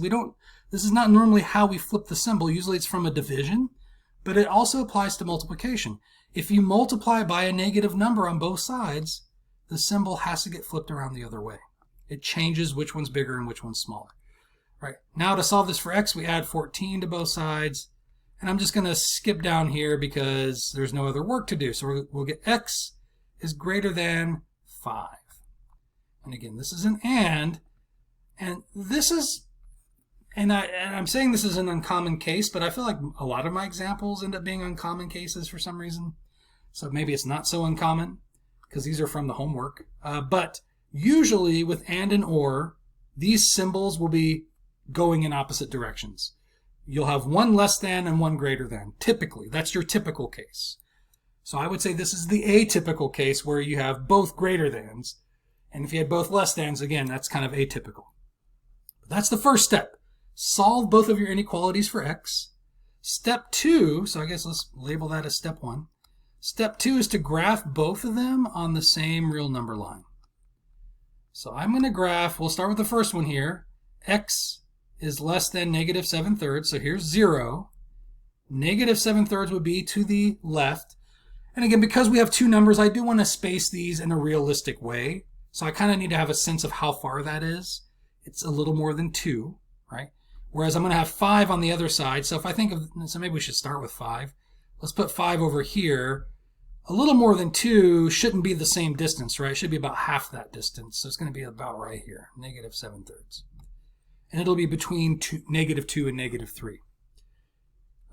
This is not normally how we flip the symbol. Usually it's from a division, but it also applies to multiplication. If you multiply by a negative number on both sides, the symbol has to get flipped around the other way. It changes which one's bigger and which one's smaller. Right. Now to solve this for x, we add 14 to both sides. And I'm just going to skip down here because there's no other work to do. So we'll get x is greater than 5. And again, this is an and this is, and I'm saying this is an uncommon case, but I feel like a lot of my examples end up being uncommon cases for some reason. So maybe it's not so uncommon because these are from the homework. But usually with and or, these symbols will be going in opposite directions. You'll have one less than and one greater than. Typically, that's your typical case. So I would say this is the atypical case where you have both greater thans. And if you had both less thans, again, that's kind of atypical. But that's the first step. Solve both of your inequalities for x. Step 2, so I guess let's label that as step 1. Step 2 is to graph both of them on the same real number line. So I'm going to graph, we'll start with the first one here. X is less than negative 7/3, so here's 0. Negative 7/3 would be to the left. And again, because we have two numbers, I do want to space these in a realistic way. So I kind of need to have a sense of how far that is. It's a little more than 2, right? Whereas I'm going to have 5 on the other side. So if I think of, so maybe we should start with 5. Let's put 5 over here. A little more than 2 shouldn't be the same distance, right? It should be about half that distance. So it's going to be about right here, negative 7/3. And it'll be between negative 2 and negative 3.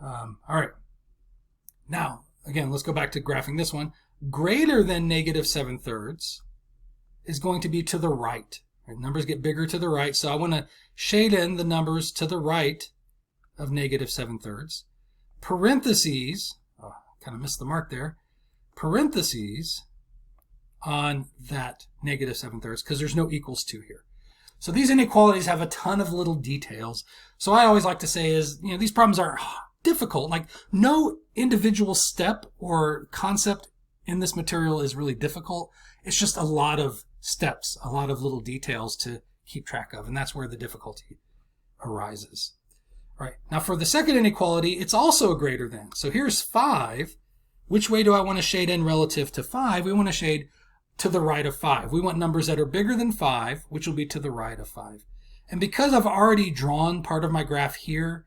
All right. Now, again, let's go back to graphing this one. Greater than negative 7/3 is going to be to the right. Right? Numbers get bigger to the right, so I want to shade in the numbers to the right of negative 7/3. Parentheses, oh, kind of missed the mark there, parentheses on that negative 7/3 because there's no equals to here. So these inequalities have a ton of little details. So I always like to say is, these problems are difficult. Like no individual step or concept in this material is really difficult. It's just a lot of steps, a lot of little details to keep track of. And that's where the difficulty arises. All right. Now for the second inequality, it's also a greater than. So here's 5. which way do I want to shade in relative to 5? We want to shade to the right of 5. We want numbers that are bigger than 5, which will be to the right of 5. And because I've already drawn part of my graph here,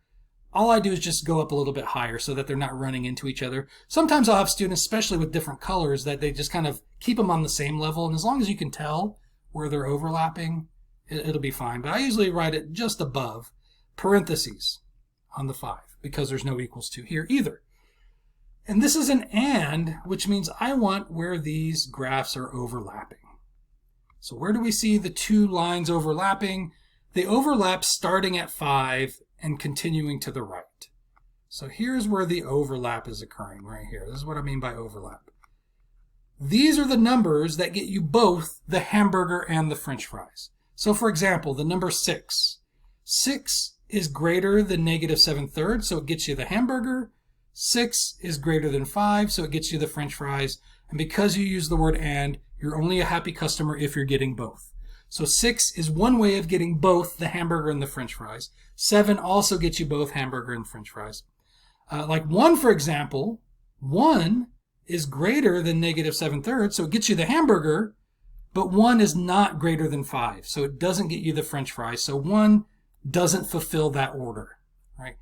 all I do is just go up a little bit higher so that they're not running into each other. Sometimes I'll have students, especially with different colors, that they just kind of keep them on the same level. And as long as you can tell where they're overlapping, it'll be fine. But I usually write it just above parentheses on the 5 because there's no equals to here either. And this is an and, which means I want where these graphs are overlapping. So where do we see the two lines overlapping? They overlap starting at 5 and continuing to the right. So here's where the overlap is occurring right here. This is what I mean by overlap. These are the numbers that get you both the hamburger and the French fries. So for example, the number 6. 6 is greater than negative 7/3, so it gets you the hamburger. 6 is greater than 5, so it gets you the French fries. And because you use the word and, you're only a happy customer if you're getting both. So 6 is one way of getting both the hamburger and the French fries. 7 also gets you both hamburger and French fries. Like 1, for example, 1 is greater than negative 7/3, so it gets you the hamburger, but 1 is not greater than 5, so it doesn't get you the French fries. So 1 doesn't fulfill that order, right?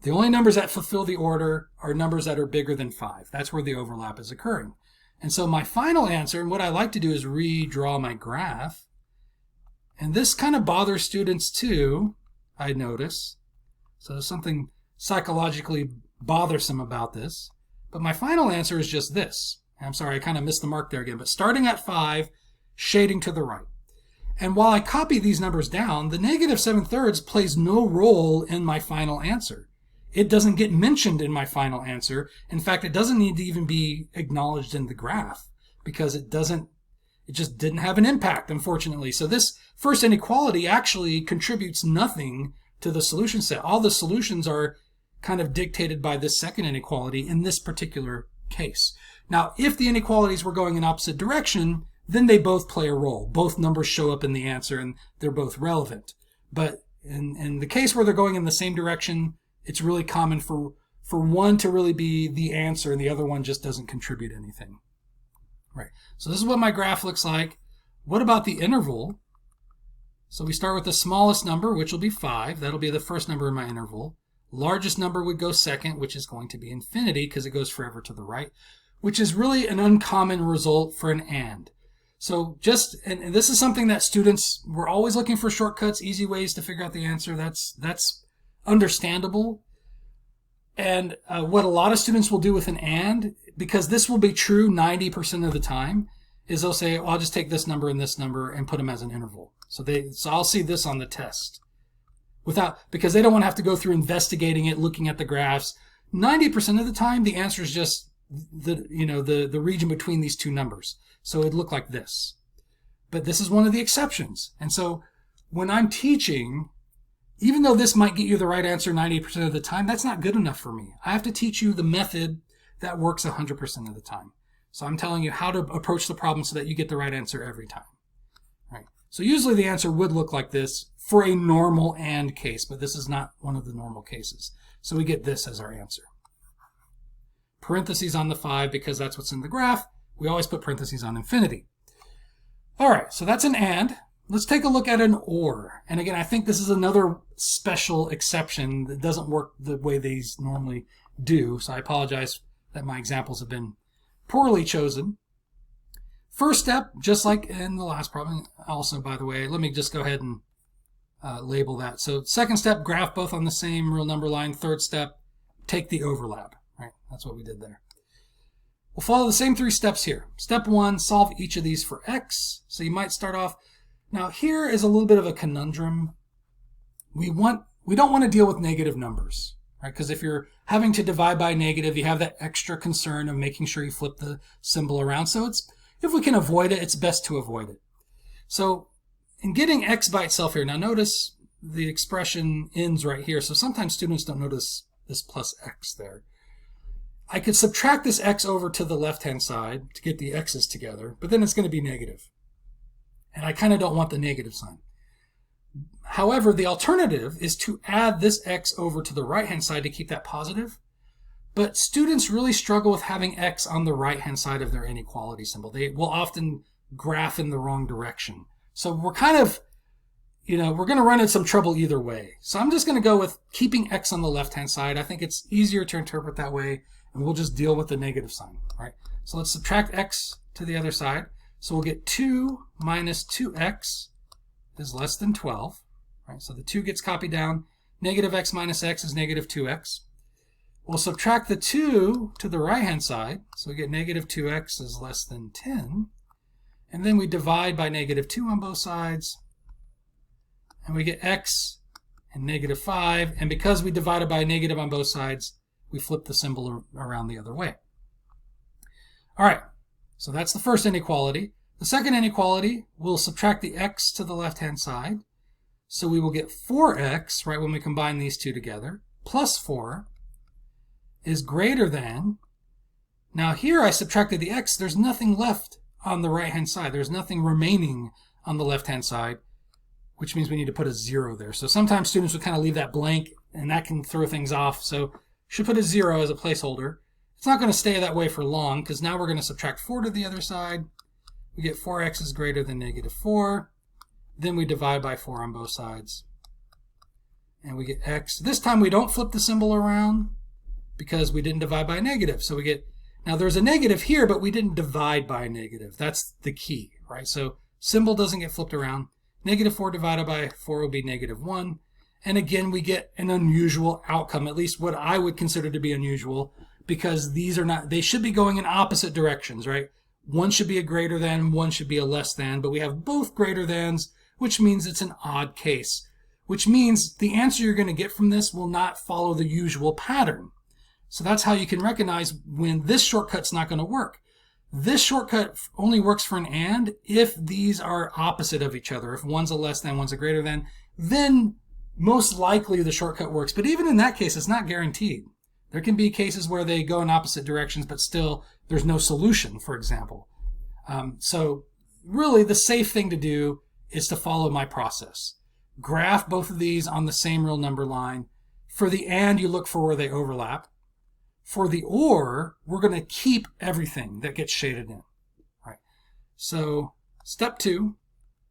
The only numbers that fulfill the order are numbers that are bigger than 5. That's where the overlap is occurring. And so my final answer, and what I like to do is redraw my graph. And this kind of bothers students too, I notice. So there's something psychologically bothersome about this. But my final answer is just this. I'm sorry, I kind of missed the mark there again. But starting at 5, shading to the right. And while I copy these numbers down, the negative 7/3 plays no role in my final answer. It doesn't get mentioned in my final answer. In fact, it doesn't need to even be acknowledged in the graph because it just didn't have an impact, unfortunately. So this first inequality actually contributes nothing to the solution set. All the solutions are kind of dictated by this second inequality in this particular case. Now, if the inequalities were going in opposite direction, then they both play a role. Both numbers show up in the answer and they're both relevant. But in the case where they're going in the same direction, it's really common for one to really be the answer and the other one just doesn't contribute anything. Right. So this is what my graph looks like. What about the interval? So we start with the smallest number, which will be 5. That'll be the first number in my interval. Largest number would go second, which is going to be infinity because it goes forever to the right, which is really an uncommon result for an and. So and this is something that students, we're always looking for shortcuts, easy ways to figure out the answer. That's understandable. And what a lot of students will do with an and, because this will be true 90% of the time, is they'll say, I'll just take this number and put them as an interval. So I'll see this on the test because they don't want to have to go through investigating it, looking at the graphs. 90% of the time, the answer is just the region between these two numbers. So it'd look like this. But this is one of the exceptions. And so when I'm teaching, even though this might get you the right answer 90% of the time, that's not good enough for me. I have to teach you the method that works 100% of the time. So I'm telling you how to approach the problem so that you get the right answer every time. Right. So usually the answer would look like this for a normal and case, but this is not one of the normal cases. So we get this as our answer. Parentheses on the 5 because that's what's in the graph. We always put parentheses on infinity. All right, so that's an and. Let's take a look at an or. And again, I think this is another special exception that doesn't work the way these normally do. So I apologize that my examples have been poorly chosen. First step, just like in the last problem, also, by the way, let me just go ahead and label that. So second step, graph both on the same real number line. Third step, take the overlap. Right? That's what we did there. We'll follow the same 3 steps here. Step 1, solve each of these for x. So you might start off. Now here is a little bit of a conundrum. We don't want to deal with negative numbers, right? Because if you're having to divide by negative, you have that extra concern of making sure you flip the symbol around. So if we can avoid it, it's best to avoid it. So in getting x by itself here, now notice the expression ends right here. So sometimes students don't notice this plus x there. I could subtract this x over to the left-hand side to get the x's together, but then it's going to be negative. And I kind of don't want the negative sign. However, the alternative is to add this x over to the right-hand side to keep that positive. But students really struggle with having x on the right-hand side of their inequality symbol. They will often graph in the wrong direction. So we're kind of, we're going to run into some trouble either way. So I'm just going to go with keeping x on the left-hand side. I think it's easier to interpret that way, and we'll just deal with the negative sign. All right. So let's subtract x to the other side. So we'll get 2 minus 2x is less than 12. Right? So the 2 gets copied down. Negative x minus x is negative 2x. We'll subtract the 2 to the right-hand side. So we get negative 2x is less than 10. And then we divide by negative 2 on both sides. And we get x and negative 5. And because we divided by a negative on both sides, we flip the symbol around the other way. All right, so that's the first inequality. The second inequality, we'll subtract the x to the left-hand side. So we will get 4x, right, when we combine these two together, plus 4 is greater than, now here I subtracted the x, there's nothing left on the right-hand side. There's nothing remaining on the left-hand side, which means we need to put a 0 there. So sometimes students would kind of leave that blank, and that can throw things off. So should put a 0 as a placeholder. It's not going to stay that way for long, because now we're going to subtract 4 to the other side. We get 4x is greater than negative 4. Then we divide by 4 on both sides. And we get x. This time we don't flip the symbol around because we didn't divide by a negative. So we get, now there's a negative here, but we didn't divide by a negative. That's the key, right? So symbol doesn't get flipped around. Negative 4 divided by 4 will be negative 1. And again, we get an unusual outcome, at least what I would consider to be unusual, because these are not, they should be going in opposite directions, right? One should be a greater than, one should be a less than, but we have both greater thans, which means it's an odd case, which means the answer you're going to get from this will not follow the usual pattern. So that's how you can recognize when this shortcut's not going to work. This shortcut only works for an and if these are opposite of each other. If one's a less than, one's a greater than, then most likely the shortcut works. But even in that case, it's not guaranteed. There can be cases where they go in opposite directions, but still there's no solution, for example. So really the safe thing to do is to follow my process. Graph both of these on the same real number line. For the and, you look for where they overlap. For the or, we're going to keep everything that gets shaded in. All right. So step 2,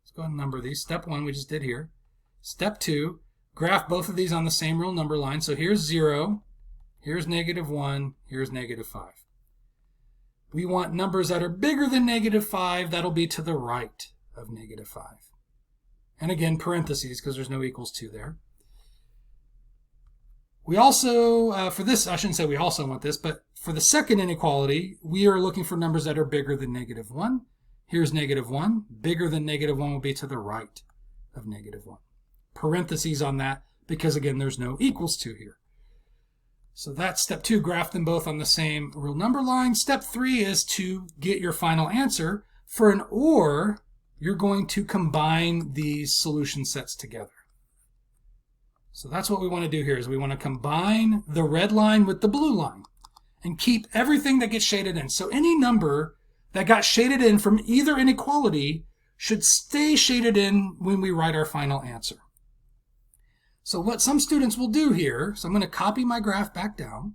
let's go ahead and number these. Step 1 we just did here. Step 2, graph both of these on the same real number line. So here's 0, here's negative 1, here's negative 5. We want numbers that are bigger than negative 5. That'll be to the right of negative 5. And again, parentheses, because there's no equals to there. We also, for this, I shouldn't say we also want this, but for the second inequality, we are looking for numbers that are bigger than negative 1. Here's negative 1. Bigger than negative 1 will be to the right of negative 1. Parentheses on that, because again, there's no equals to here. So that's step 2, graph them both on the same real number line. Step 3 is to get your final answer. For an or, you're going to combine these solution sets together. So that's what we want to do here, is we want to combine the red line with the blue line and keep everything that gets shaded in. So any number that got shaded in from either inequality should stay shaded in when we write our final answer. So what some students will do here, so I'm going to copy my graph back down.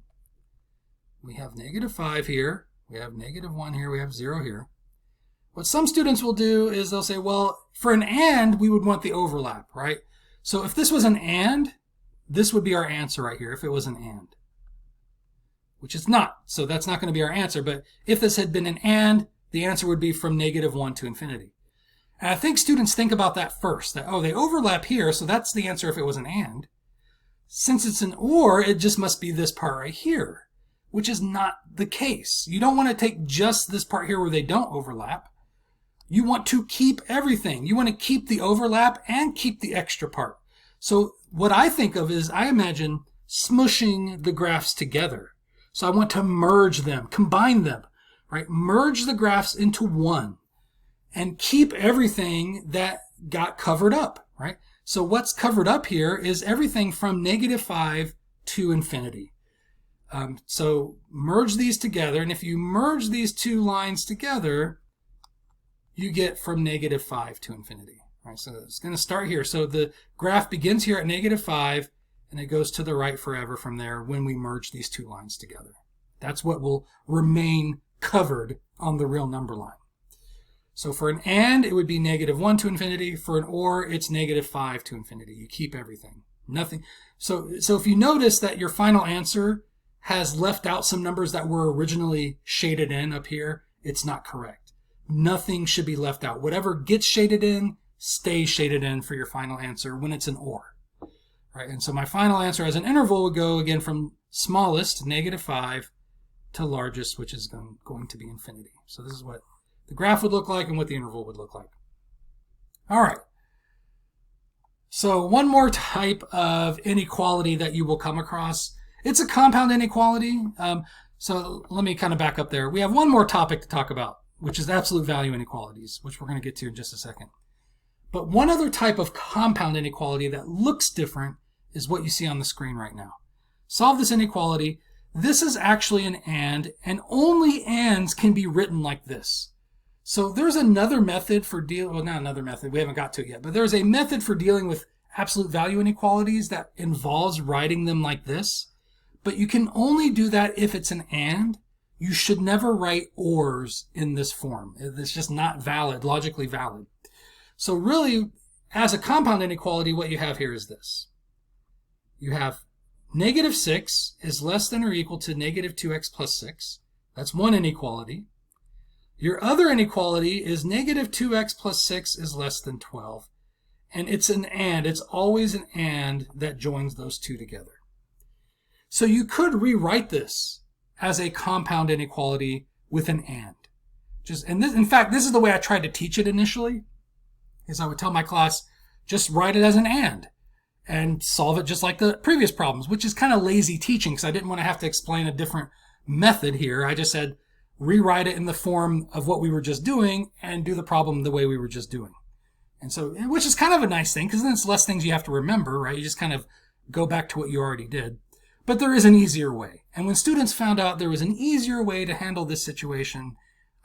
We have negative 5 here, we have negative 1 here, we have 0 here. What some students will do is they'll say, well, for an and, we would want the overlap, right? So if this was an and, this would be our answer right here, if it was an and. Which it's not, so that's not going to be our answer. But if this had been an and, the answer would be from negative 1 to infinity. And I think students think about that first, that, oh, they overlap here, so that's the answer if it was an and. Since it's an or, it just must be this part right here, which is not the case. You don't want to take just this part here where they don't overlap. You want to keep everything. You want to keep the overlap and keep the extra part. So what I think of is I imagine smushing the graphs together. So I want to merge them, combine them, right? Merge the graphs into one and keep everything that got covered up, right? So what's covered up here is everything from negative 5 to infinity. So merge these together. And if you merge these two lines together, you get from negative 5 to infinity. All right, so it's going to start here. So the graph begins here at negative 5, and it goes to the right forever from there when we merge these two lines together. That's what will remain covered on the real number line. So for an AND, it would be -1 to infinity. For an OR, it's -5 to infinity. You keep everything. Nothing. So if you notice that your final answer has left out some numbers that were originally shaded in up here, it's not correct. Nothing should be left out. Whatever gets shaded in, stays shaded in for your final answer when it's an OR. Right? And so my final answer as an interval would go again from smallest, -5, to largest, which is going to be infinity. So this is what the graph would look like and what the interval would look like. All right. So one more type of inequality that you will come across. It's a compound inequality. So let me kind of back up there. We have one more topic to talk about, which is absolute value inequalities, which we're going to get to in just a second. But one other type of compound inequality that looks different is what you see on the screen right now. Solve this inequality. This is actually an AND, and only ANDs can be written like this. So there's another method for dealing, well, not another method, we haven't got to it yet, but there's a method for dealing with absolute value inequalities that involves writing them like this. But you can only do that if it's an AND. You should never write ORs in this form. It's just not valid, logically valid. So really, as a compound inequality, what you have here is this. You have -6 is less than or equal to -2x plus 6. That's one inequality. Your other inequality is -2x plus 6 is less than 12. And it's an AND. It's always an AND that joins those two together. So you could rewrite this as a compound inequality with an AND. In fact, this is the way I tried to teach it initially, is I would tell my class, just write it as an and solve it just like the previous problems, which is kind of lazy teaching because I didn't want to have to explain a different method here. I just said, rewrite it in the form of what we were just doing and do the problem the way we were just doing. And so, which is kind of a nice thing because then it's less things you have to remember, right? You just kind of go back to what you already did. But there is an easier way. And when students found out there was an easier way to handle this situation,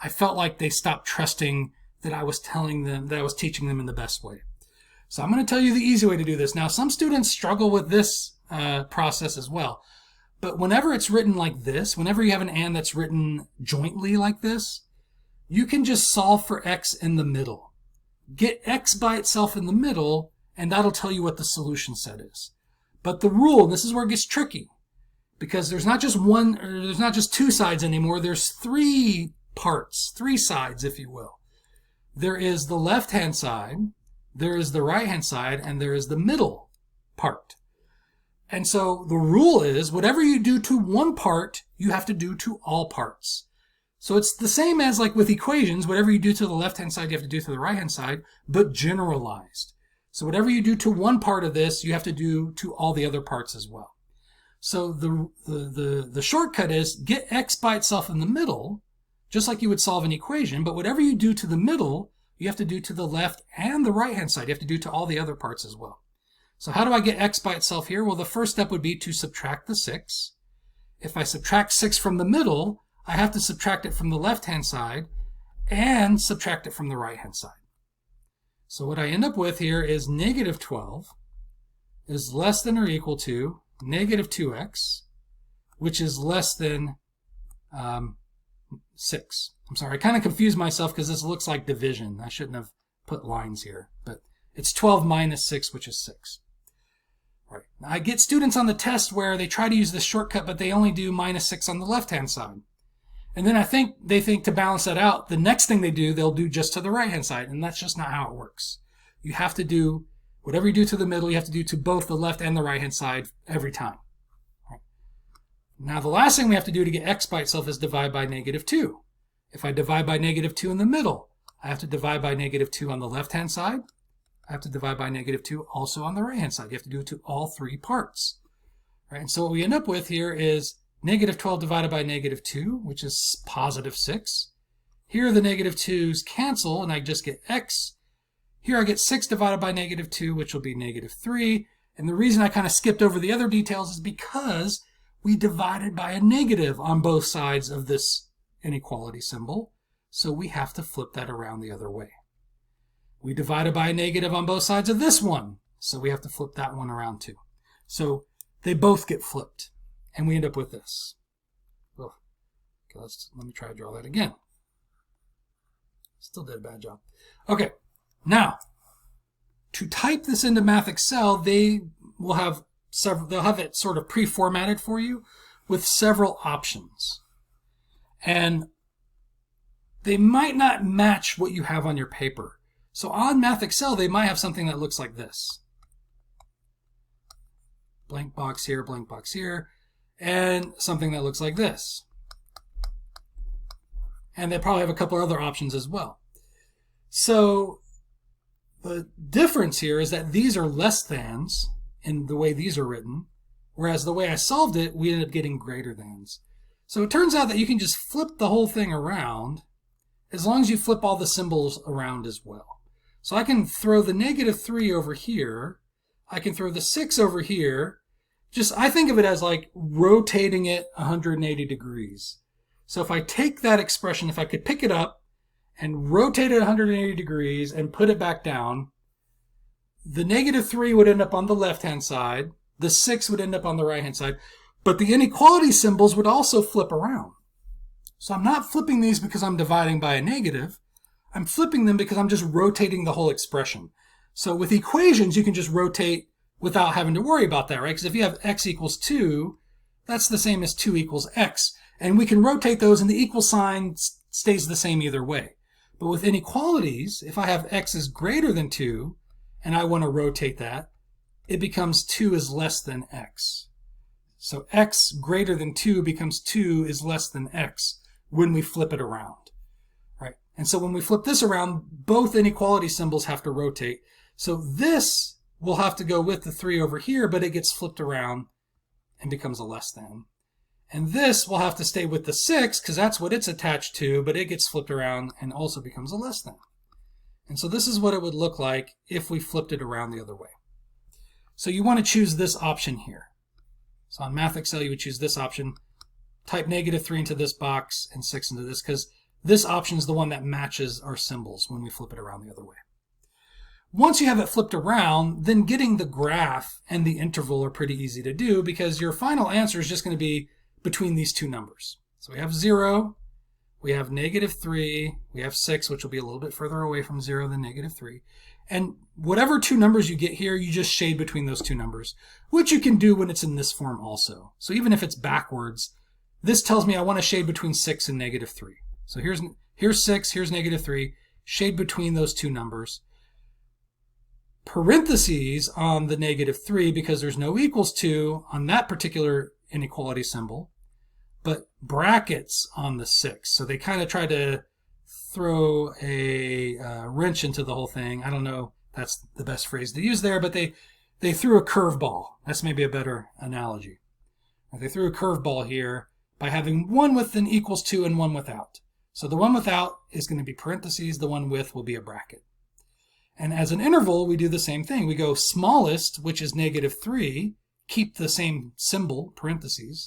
I felt like they stopped trusting that I was telling them, that I was teaching them in the best way. So I'm going to tell you the easy way to do this. Now, some students struggle with this process as well. But whenever it's written like this, whenever you have an AND that's written jointly like this, you can just solve for x in the middle. Get x by itself in the middle, and that'll tell you what the solution set is. But the rule, and this is where it gets tricky, because there's not just one, or there's not just two sides anymore. There's three parts, three sides, if you will. There is the left-hand side, there is the right-hand side, and there is the middle part. And so the rule is whatever you do to one part, you have to do to all parts. So it's the same as like with equations. Whatever you do to the left-hand side, you have to do to the right-hand side, but generalized. So whatever you do to one part of this, you have to do to all the other parts as well. So the shortcut is get x by itself in the middle, just like you would solve an equation, but whatever you do to the middle, you have to do to the left and the right-hand side. You have to do to all the other parts as well. So how do I get x by itself here? Well, the first step would be to subtract the 6. If I subtract 6 from the middle, I have to subtract it from the left-hand side and subtract it from the right-hand side. So what I end up with here is -12 is less than or equal to -2x, which is less than 6. I'm sorry, I kind of confused myself because this looks like division. I shouldn't have put lines here, but it's 12 minus 6, which is 6. Right. Now, I get students on the test where they try to use this shortcut, but they only do -6 on the left-hand side. And then they think to balance that out, the next thing they do, they'll do just to the right-hand side, and that's just not how it works. You have to do, whatever you do to the middle, you have to do to both the left and the right-hand side every time. Right. Now, the last thing we have to do to get x by itself is divide by -2. If I divide by -2 in the middle, I have to divide by -2 on the left-hand side. I have to divide by -2 also on the right-hand side. You have to do it to all three parts. Right? And so what we end up with here is -12 divided by -2, which is +6. Here the -2's cancel, and I just get x. Here I get 6 divided by -2, which will be -3. And the reason I kind of skipped over the other details is because we divided by a negative on both sides of this inequality symbol. So we have to flip that around the other way. We divided by a negative on both sides of this one, so we have to flip that one around too. So they both get flipped. And we end up with this. Oh, okay, let me try to draw that again. Still did a bad job. Okay, now, to type this into Math Excel, they will have they'll have it sort of pre-formatted for you with several options. And they might not match what you have on your paper. So on Math Excel, they might have something that looks like this. Blank box here, and something that looks like this. And they probably have a couple other options as well. So the difference here is that these are less thans in the way these are written, whereas the way I solved it, we ended up getting greater thans. So it turns out that you can just flip the whole thing around as long as you flip all the symbols around as well. So I can throw the -3 over here. I can throw the 6 over here. I think of it as like rotating it 180 degrees. So if I take that expression, if I could pick it up and rotate it 180 degrees and put it back down, the -3 would end up on the left-hand side. The 6 would end up on the right-hand side. But the inequality symbols would also flip around. So I'm not flipping these because I'm dividing by a negative. I'm flipping them because I'm just rotating the whole expression. So with equations, you can just rotate without having to worry about that, right? Because if you have x equals 2, that's the same as 2 equals x. And we can rotate those and the equal sign stays the same either way. But with inequalities, if I have x is greater than 2 and I want to rotate that, it becomes 2 is less than x. So x greater than 2 becomes 2 is less than x when we flip it around, right? And so when we flip this around, both inequality symbols have to rotate. So this will have to go with the 3 over here, but it gets flipped around and becomes a less than. And this will have to stay with the 6 because that's what it's attached to, but it gets flipped around and also becomes a less than. And so this is what it would look like if we flipped it around the other way. So you want to choose this option here. So on Math Excel, you would choose this option, type -3 into this box and 6 into this, because this option is the one that matches our symbols when we flip it around the other way. Once you have it flipped around, then getting the graph and the interval are pretty easy to do because your final answer is just going to be between these two numbers. So we have 0, we have -3, we have 6, which will be a little bit further away from 0 than -3. And whatever two numbers you get here, you just shade between those two numbers, which you can do when it's in this form also. So even if it's backwards, this tells me I want to shade between 6 and -3. So here's 6, here's -3, shade between those two numbers. Parentheses on the -3 because there's no equals to on that particular inequality symbol, but brackets on the 6. So they kind of try to throw a wrench into the whole thing. I don't know if that's the best phrase to use there, but they threw a curveball. That's maybe a better analogy. They threw a curveball here by having one with an equals to and one without. So the one without is going to be parentheses, the one with will be a bracket. And as an interval, we do the same thing. We go smallest, which is -3, keep the same symbol, parentheses,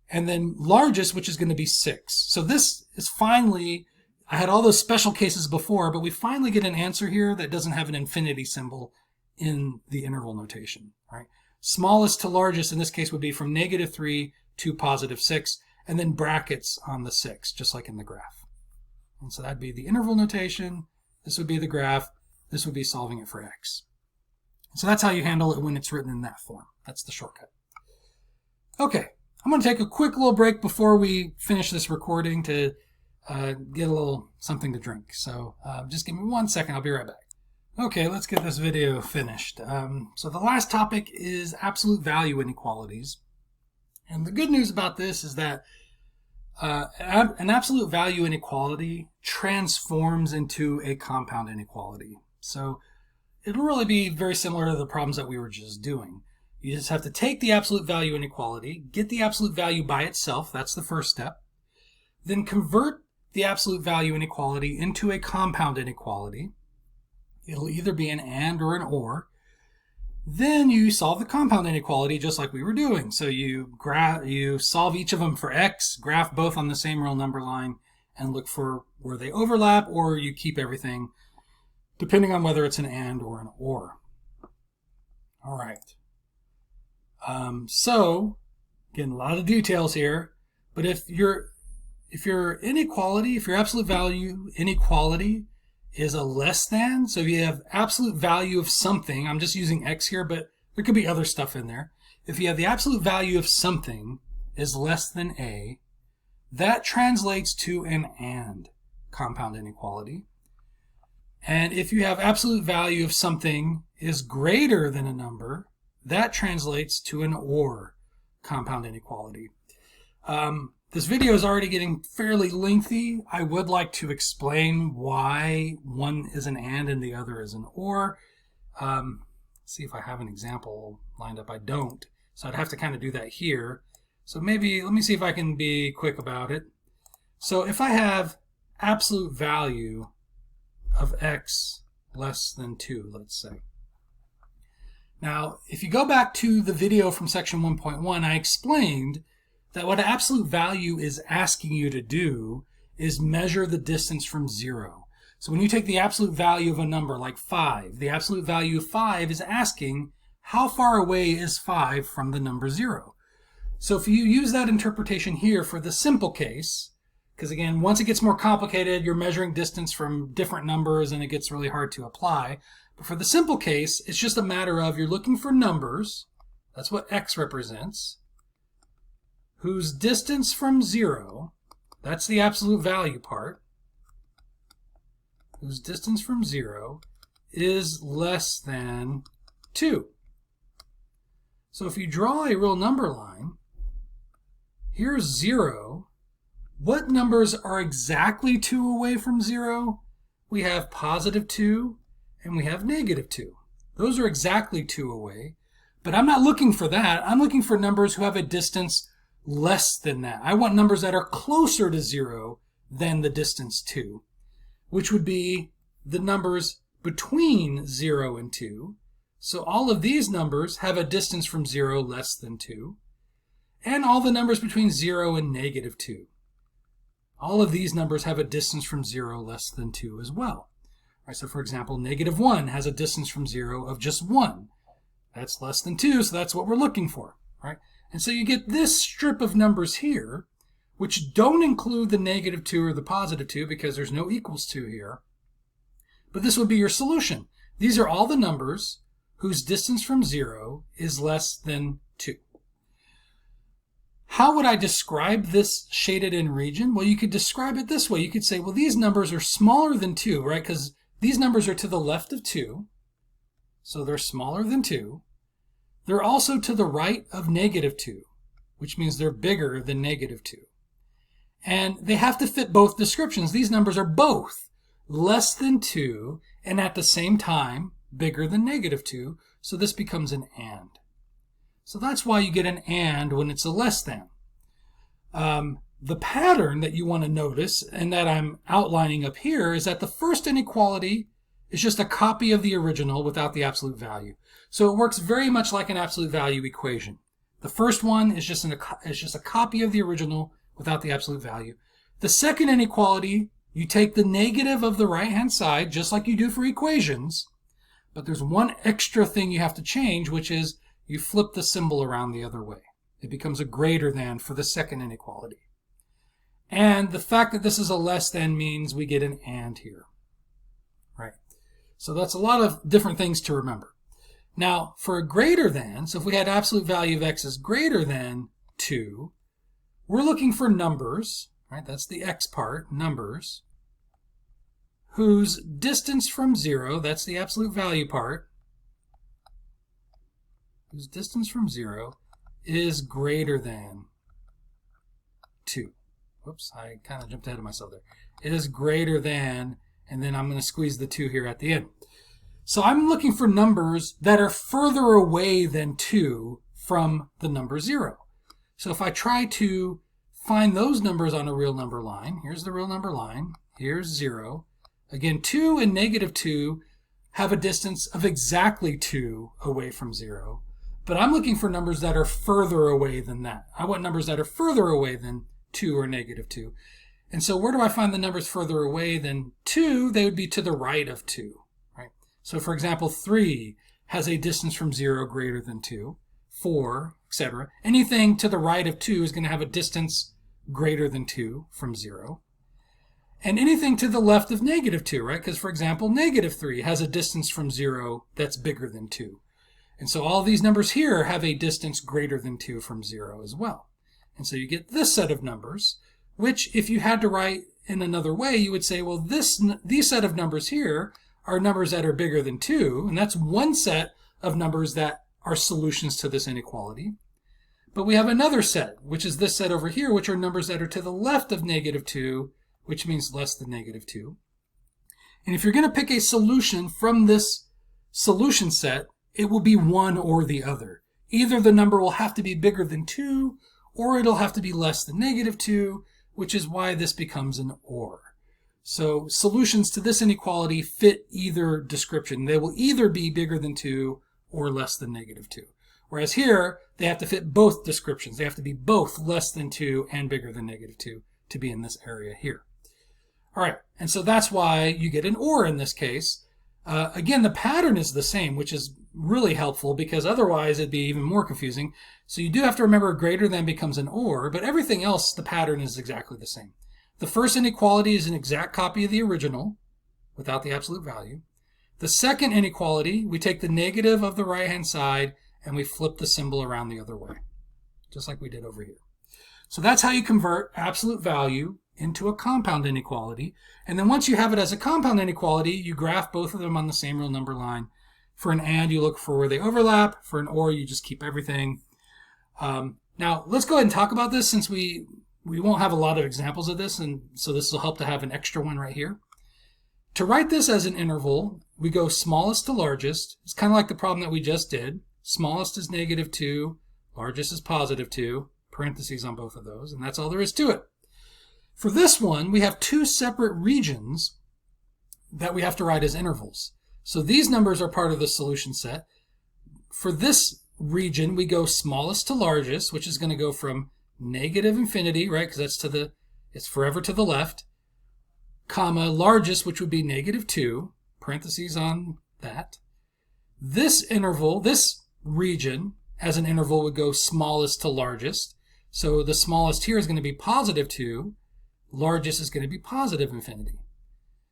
and then largest, which is going to be 6. So this is finally, I had all those special cases before, but we finally get an answer here that doesn't have an infinity symbol in the interval notation, right? Smallest to largest in this case would be from -3 to +6, and then brackets on the 6, just like in the graph. And so that'd be the interval notation. This would be the graph. This would be solving it for x. So that's how you handle it when it's written in that form. That's the shortcut. Okay, I'm going to take a quick little break before we finish this recording to get a little something to drink. So just give me 1 second. I'll be right back. Okay, let's get this video finished. So the last topic is absolute value inequalities. And the good news about this is that an absolute value inequality transforms into a compound inequality. So it'll really be very similar to the problems that we were just doing. You just have to take the absolute value inequality, get the absolute value by itself, that's the first step, then convert the absolute value inequality into a compound inequality. It'll either be an and or an or. Then you solve the compound inequality just like we were doing. So you solve each of them for x, graph both on the same real number line, and look for where they overlap, or you keep everything, depending on whether it's an and or an or. All right. So, again, a lot of details here, but if your inequality, if your absolute value inequality is a less than, so if you have absolute value of something, I'm just using x here, but there could be other stuff in there. If you have the absolute value of something is less than a, that translates to an and compound inequality. And if you have absolute value of something is greater than a number, that translates to an or compound inequality. This video is already getting fairly lengthy. I would like to explain why one is an and the other is an or. See if I have an example lined up. I don't. So I'd have to kind of do that here. So maybe, let me see if I can be quick about it. So if I have absolute value of x less than 2, let's say. Now, if you go back to the video from section 1.1, I explained that what absolute value is asking you to do is measure the distance from 0. So when you take the absolute value of a number like 5, the absolute value of 5 is asking how far away is 5 from the number 0. So if you use that interpretation here for the simple case, because again, once it gets more complicated, you're measuring distance from different numbers and it gets really hard to apply. But for the simple case, it's just a matter of you're looking for numbers, that's what x represents, whose distance from 0, that's the absolute value part, whose distance from 0 is less than 2. So if you draw a real number line, here's 0. What numbers are exactly 2 away from 0? We have positive 2 and we have negative 2. Those are exactly 2 away. But I'm not looking for that. I'm looking for numbers who have a distance less than that. I want numbers that are closer to 0 than the distance 2, which would be the numbers between 0 and 2. So all of these numbers have a distance from 0 less than 2. And all the numbers between 0 and negative 2. All of these numbers have a distance from 0 less than 2 as well. All right, so for example, negative 1 has a distance from 0 of just 1. That's less than 2, so that's what we're looking for. Right? And so you get this strip of numbers here, which don't include the negative 2 or the positive 2 because there's no equals to here. But this would be your solution. These are all the numbers whose distance from 0 is less than 2. How would I describe this shaded in region? Well, you could describe it this way. You could say, well, these numbers are smaller than 2, right? Because these numbers are to the left of 2, so they're smaller than 2. They're also to the right of negative 2, which means they're bigger than negative 2. And they have to fit both descriptions. These numbers are both less than 2 and at the same time bigger than negative 2, so this becomes an and. So that's why you get an and when it's a less than. The pattern that you want to notice and that I'm outlining up here is that the first inequality is just a copy of the original without the absolute value. So it works very much like an absolute value equation. The first one is just a copy of the original without the absolute value. The second inequality, you take the negative of the right-hand side, just like you do for equations, but there's one extra thing you have to change, which is you flip the symbol around the other way. It becomes a greater than for the second inequality. And the fact that this is a less than means we get an and here. Right? So that's a lot of different things to remember. Now, for a greater than, so if we had absolute value of x is greater than 2, we're looking for numbers, right? That's the x part, numbers, whose distance from 0, that's the absolute value part, whose distance from 0 is greater than 2. Whoops, I kind of jumped ahead of myself there. It is greater than, and then I'm going to squeeze the 2 here at the end. So I'm looking for numbers that are further away than 2 from the number 0. So if I try to find those numbers on a real number line, here's the real number line, here's 0. Again, 2 and negative 2 have a distance of exactly 2 away from 0. But I'm looking for numbers that are further away than that. I want numbers that are further away than 2 or negative 2. And so where do I find the numbers further away than 2? They would be to the right of 2. Right? So for example, 3 has a distance from 0 greater than 2. 4, etc. Anything to the right of 2 is going to have a distance greater than 2 from 0. And anything to the left of negative 2, right? Because, for example, negative 3 has a distance from 0 that's bigger than 2. And so all these numbers here have a distance greater than 2 from 0 as well. And so you get this set of numbers, which if you had to write in another way, you would say, well, these set of numbers here are numbers that are bigger than 2, and that's one set of numbers that are solutions to this inequality. But we have another set, which is this set over here, which are numbers that are to the left of negative 2, which means less than negative 2. And if you're going to pick a solution from this solution set, it will be one or the other. Either the number will have to be bigger than 2, or it'll have to be less than negative 2, which is why this becomes an OR. So solutions to this inequality fit either description. They will either be bigger than 2 or less than negative 2. Whereas here, they have to fit both descriptions. They have to be both less than 2 and bigger than negative 2 to be in this area here. All right, and so that's why you get an OR in this case. Again, the pattern is the same, which is really helpful because otherwise it'd be even more confusing. So you do have to remember greater than becomes an OR, but everything else, the pattern is exactly the same. The first inequality is an exact copy of the original without the absolute value. The second inequality, we take the negative of the right-hand side and we flip the symbol around the other way, just like we did over here. So that's how you convert absolute value into a compound inequality. And then once you have it as a compound inequality, you graph both of them on the same real number line. For an AND, you look for where they overlap. For an OR, you just keep everything. Now, let's go ahead and talk about this since we won't have a lot of examples of this, and so this will help to have an extra one right here. To write this as an interval, we go smallest to largest. It's kind of like the problem that we just did. Smallest is negative 2, largest is positive 2, parentheses on both of those, and that's all there is to it. For this one, we have two separate regions that we have to write as intervals. So these numbers are part of the solution set. For this region, we go smallest to largest, which is going to go from negative infinity, right, because it's forever to the left, comma, largest, which would be negative 2, parentheses on that. This interval, this region, as an interval, would go smallest to largest. So the smallest here is going to be positive 2, largest is going to be positive infinity,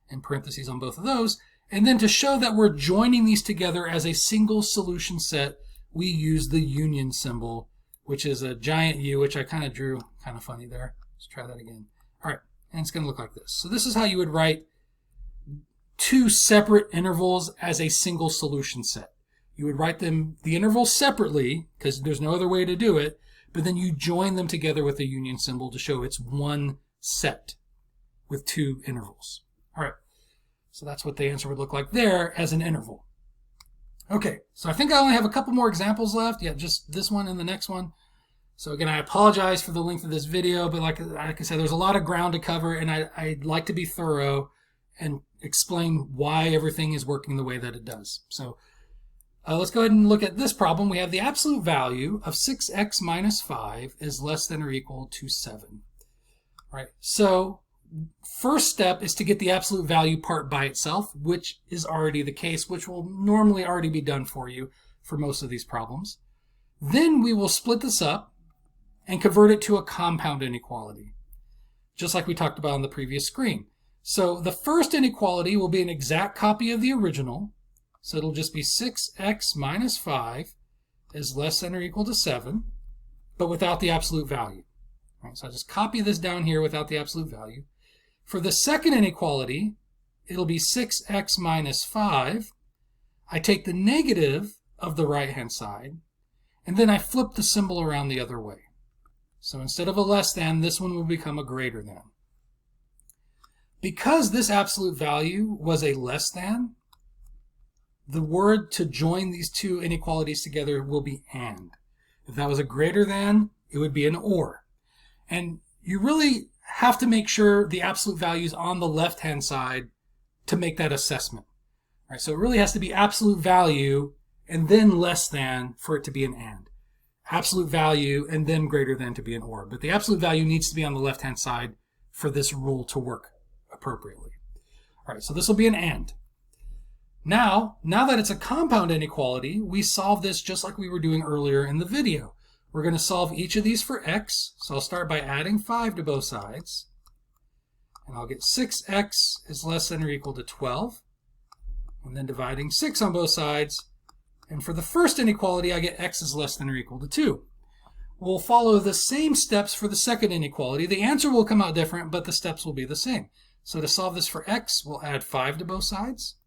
and parentheses on both of those. And then to show that we're joining these together as a single solution set, we use the union symbol, which is a giant U, which I kind of drew kind of funny there. Let's try that again. All right, and it's going to look like this. So this is how you would write two separate intervals as a single solution set. You would write them, the intervals separately, because there's no other way to do it, but then you join them together with a union symbol to show it's one set with two intervals. All right, so that's what the answer would look like there as an interval. Okay, so I think I only have a couple more examples left. Yeah, just this one and the next one. So again, I apologize for the length of this video, but like I said, there's a lot of ground to cover, and I'd like to be thorough and explain why everything is working the way that it does. So let's go ahead and look at this problem. We have the absolute value of 6x minus 5 is less than or equal to 7. Right, so first step is to get the absolute value part by itself, which is already the case, which will normally already be done for you for most of these problems. Then we will split this up and convert it to a compound inequality, just like we talked about on the previous screen. So the first inequality will be an exact copy of the original. So it'll just be 6x minus 5 is less than or equal to 7, but without the absolute value. Right, so I just copy this down here without the absolute value. For the second inequality, it'll be 6x minus 5. I take the negative of the right-hand side, and then I flip the symbol around the other way. So instead of a less than, this one will become a greater than. Because this absolute value was a less than, the word to join these two inequalities together will be and. If that was a greater than, it would be an or. And you really have to make sure the absolute value is on the left-hand side to make that assessment. All right, so it really has to be absolute value and then less than for it to be an and. Absolute value and then greater than to be an or. But the absolute value needs to be on the left-hand side for this rule to work appropriately. All right, so this will be an and. Now that it's a compound inequality, we solve this just like we were doing earlier in the video. We're going to solve each of these for x. So I'll start by adding 5 to both sides. And I'll get 6x is less than or equal to 12. And then dividing 6 on both sides. And for the first inequality, I get x is less than or equal to 2. We'll follow the same steps for the second inequality. The answer will come out different, but the steps will be the same. So to solve this for x, we'll add 5 to both sides.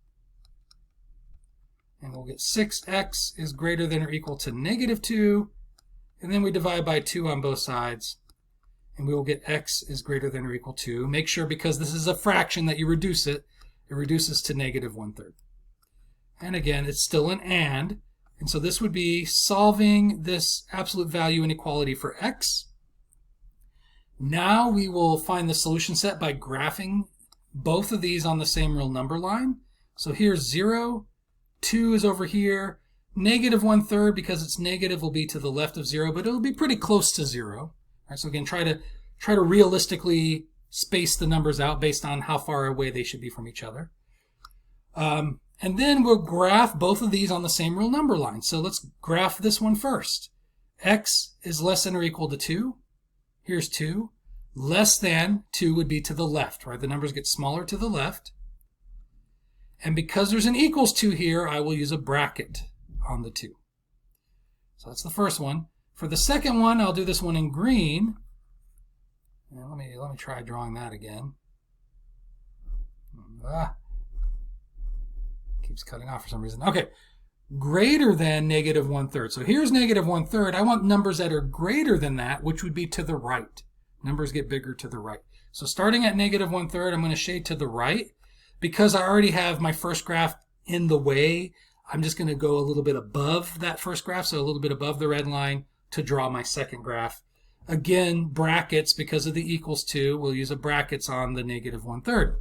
And we'll get 6x is greater than or equal to negative 2. And then we divide by 2 on both sides. And we will get x is greater than or equal to. Make sure, because this is a fraction, that you reduce it. It reduces to negative 1/3. And again, it's still an and. And so this would be solving this absolute value inequality for x. Now we will find the solution set by graphing both of these on the same real number line. So here's 0. 2 is over here. Negative 1/3, because it's negative, will be to the left of 0, but it'll be pretty close to 0. All right, so again, try to realistically space the numbers out based on how far away they should be from each other. And then we'll graph both of these on the same real number line. So let's graph this one first. X is less than or equal to 2. Here's 2. Less than 2 would be to the left, right? The numbers get smaller to the left. And because there's an equals 2 here, I will use a bracket on the 2. So that's the first one. For the second one, I'll do this one in green. And let me try drawing that again. Keeps cutting off for some reason. Okay, greater than negative 1/3. So here's negative 1/3. I want numbers that are greater than that, which would be to the right. Numbers get bigger to the right. So starting at negative 1/3, I'm going to shade to the right. Because I already have my first graph in the way, I'm just going to go a little bit above that first graph, so a little bit above the red line, to draw my second graph. Again, brackets, because of the equals 2, we'll use a brackets on the negative 1/3.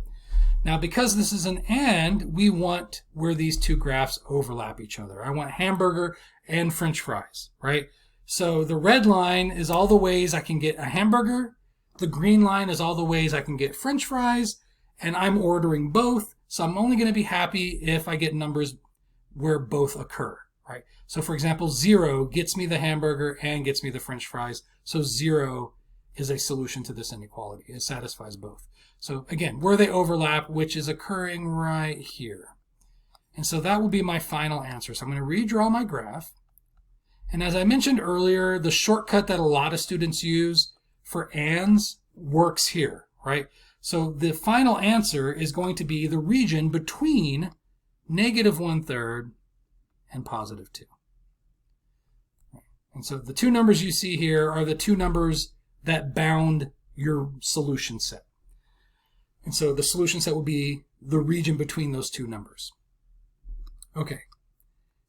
Now, because this is an and, we want where these two graphs overlap each other. I want hamburger and French fries, right? So the red line is all the ways I can get a hamburger. The green line is all the ways I can get French fries. And I'm ordering both, so I'm only going to be happy if I get numbers where both occur, right? So for example, 0 gets me the hamburger and gets me the French fries. So 0 is a solution to this inequality. It satisfies both. So again, where they overlap, which is occurring right here. And so that will be my final answer. So I'm going to redraw my graph. And as I mentioned earlier, the shortcut that a lot of students use for ands works here, right? So the final answer is going to be the region between negative 1/3 and positive 2. And so the two numbers you see here are the two numbers that bound your solution set. And so the solution set will be the region between those two numbers. Okay,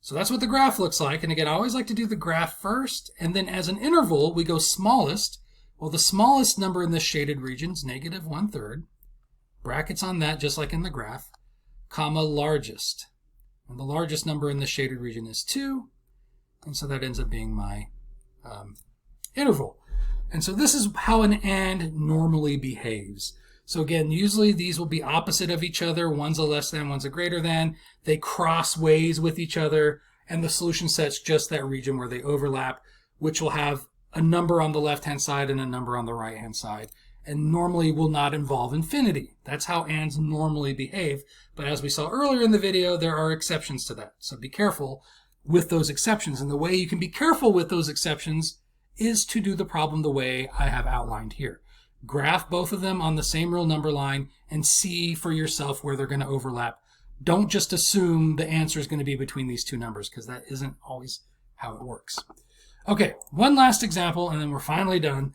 so that's what the graph looks like. And again, I always like to do the graph first, and then as an interval, we go smallest. Well, the smallest number in this shaded region is negative 1/3. Brackets on that, just like in the graph, comma largest. And the largest number in the shaded region is 2. And so that ends up being my interval. And so this is how an and normally behaves. So again, usually these will be opposite of each other. One's a less than, one's a greater than. They cross ways with each other. And the solution set's just that region where they overlap, which will have a number on the left-hand side and a number on the right-hand side, and normally will not involve infinity. That's how ands normally behave. But as we saw earlier in the video, there are exceptions to that. So be careful with those exceptions. And the way you can be careful with those exceptions is to do the problem the way I have outlined here. Graph both of them on the same real number line and see for yourself where they're going to overlap. Don't just assume the answer is going to be between these two numbers, because that isn't always how it works. Okay, one last example, and then we're finally done.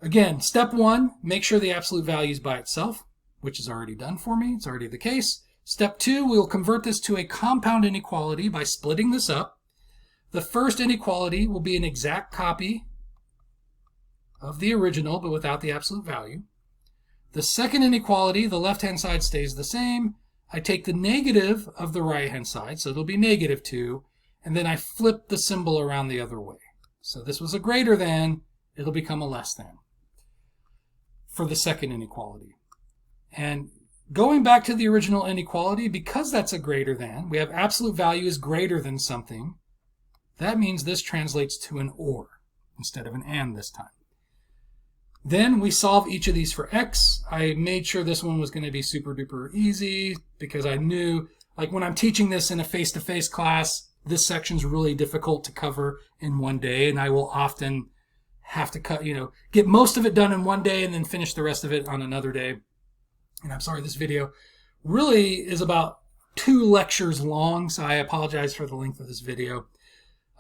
Again, step 1, make sure the absolute value is by itself, which is already done for me. It's already the case. Step 2, we'll convert this to a compound inequality by splitting this up. The first inequality will be an exact copy of the original, but without the absolute value. The second inequality, the left-hand side stays the same. I take the negative of the right-hand side, so it'll be negative 2. And then I flip the symbol around the other way. So this was a greater than, it'll become a less than for the second inequality. And Going back to the original inequality, because that's a greater than, we have absolute value is greater than something. That means this translates to an or instead of an and this time. Then we solve each of these for x. I made sure this one was going to be super duper easy because I knew, like when I'm teaching this in a face-to-face class, this section's really difficult to cover in one day, and I will often have to get most of it done in one day and then finish the rest of it on another day. And I'm sorry, this video really is about 2 lectures long, so I apologize for the length of this video.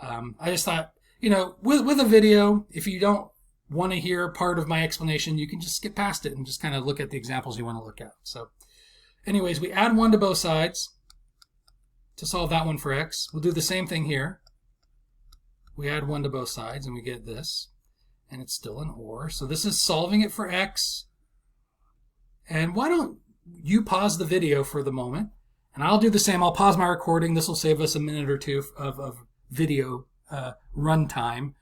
I just thought, with a video, if you don't want to hear part of my explanation, you can just skip past it and just kind of look at the examples you want to look at. So anyways, we add 1 to both sides to solve that one for x. We'll do the same thing here. We add 1 to both sides and we get this, and it's still an or. So this is solving it for x. And why don't you pause the video for the moment, and I'll do the same. I'll pause my recording. This will save us a minute or two of video run time.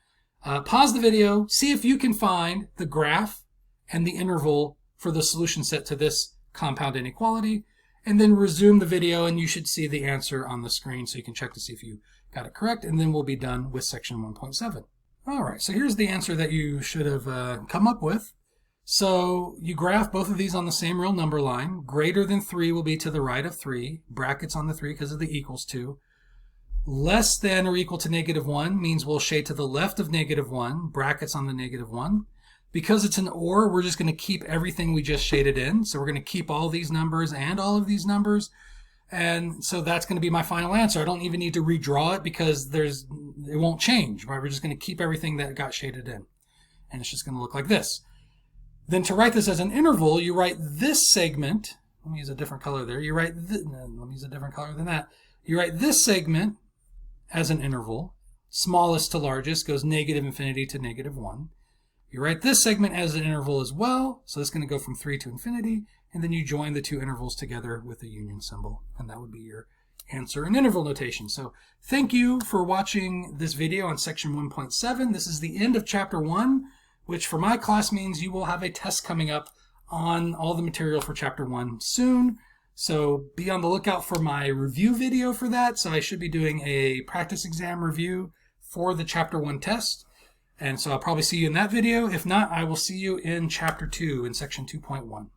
Pause the video, see if you can find the graph and the interval for the solution set to this compound inequality, and then resume the video, and you should see the answer on the screen so you can check to see if you got it correct, and then we'll be done with section 1.7. All right, so here's the answer that you should have come up with. So you graph both of these on the same real number line. Greater than 3 will be to the right of 3, brackets on the 3 because of the equals to. Less than or equal to -1 means we'll shade to the left of -1, brackets on the -1. Because it's an or, we're just going to keep everything we just shaded in. So we're going to keep all these numbers and all of these numbers. And so that's going to be my final answer. I don't even need to redraw it because it won't change. Right? We're just going to keep everything that got shaded in. And it's just going to look like this. Then to write this as an interval, you write this segment. Let me use a different color there. Let me use a different color than that. You write this segment as an interval. Smallest to largest goes -infinity to -1. You write this segment as an interval as well. So it's going to go from 3 to infinity. And then you join the 2 intervals together with the union symbol. And that would be your answer in interval notation. So thank you for watching this video on section 1.7. This is the end of chapter 1. Which for my class means you will have a test coming up on all the material for chapter 1 soon. So be on the lookout for my review video for that. So I should be doing a practice exam review for the chapter 1 test. And so I'll probably see you in that video. If not, I will see you in chapter 2 in section 2.1.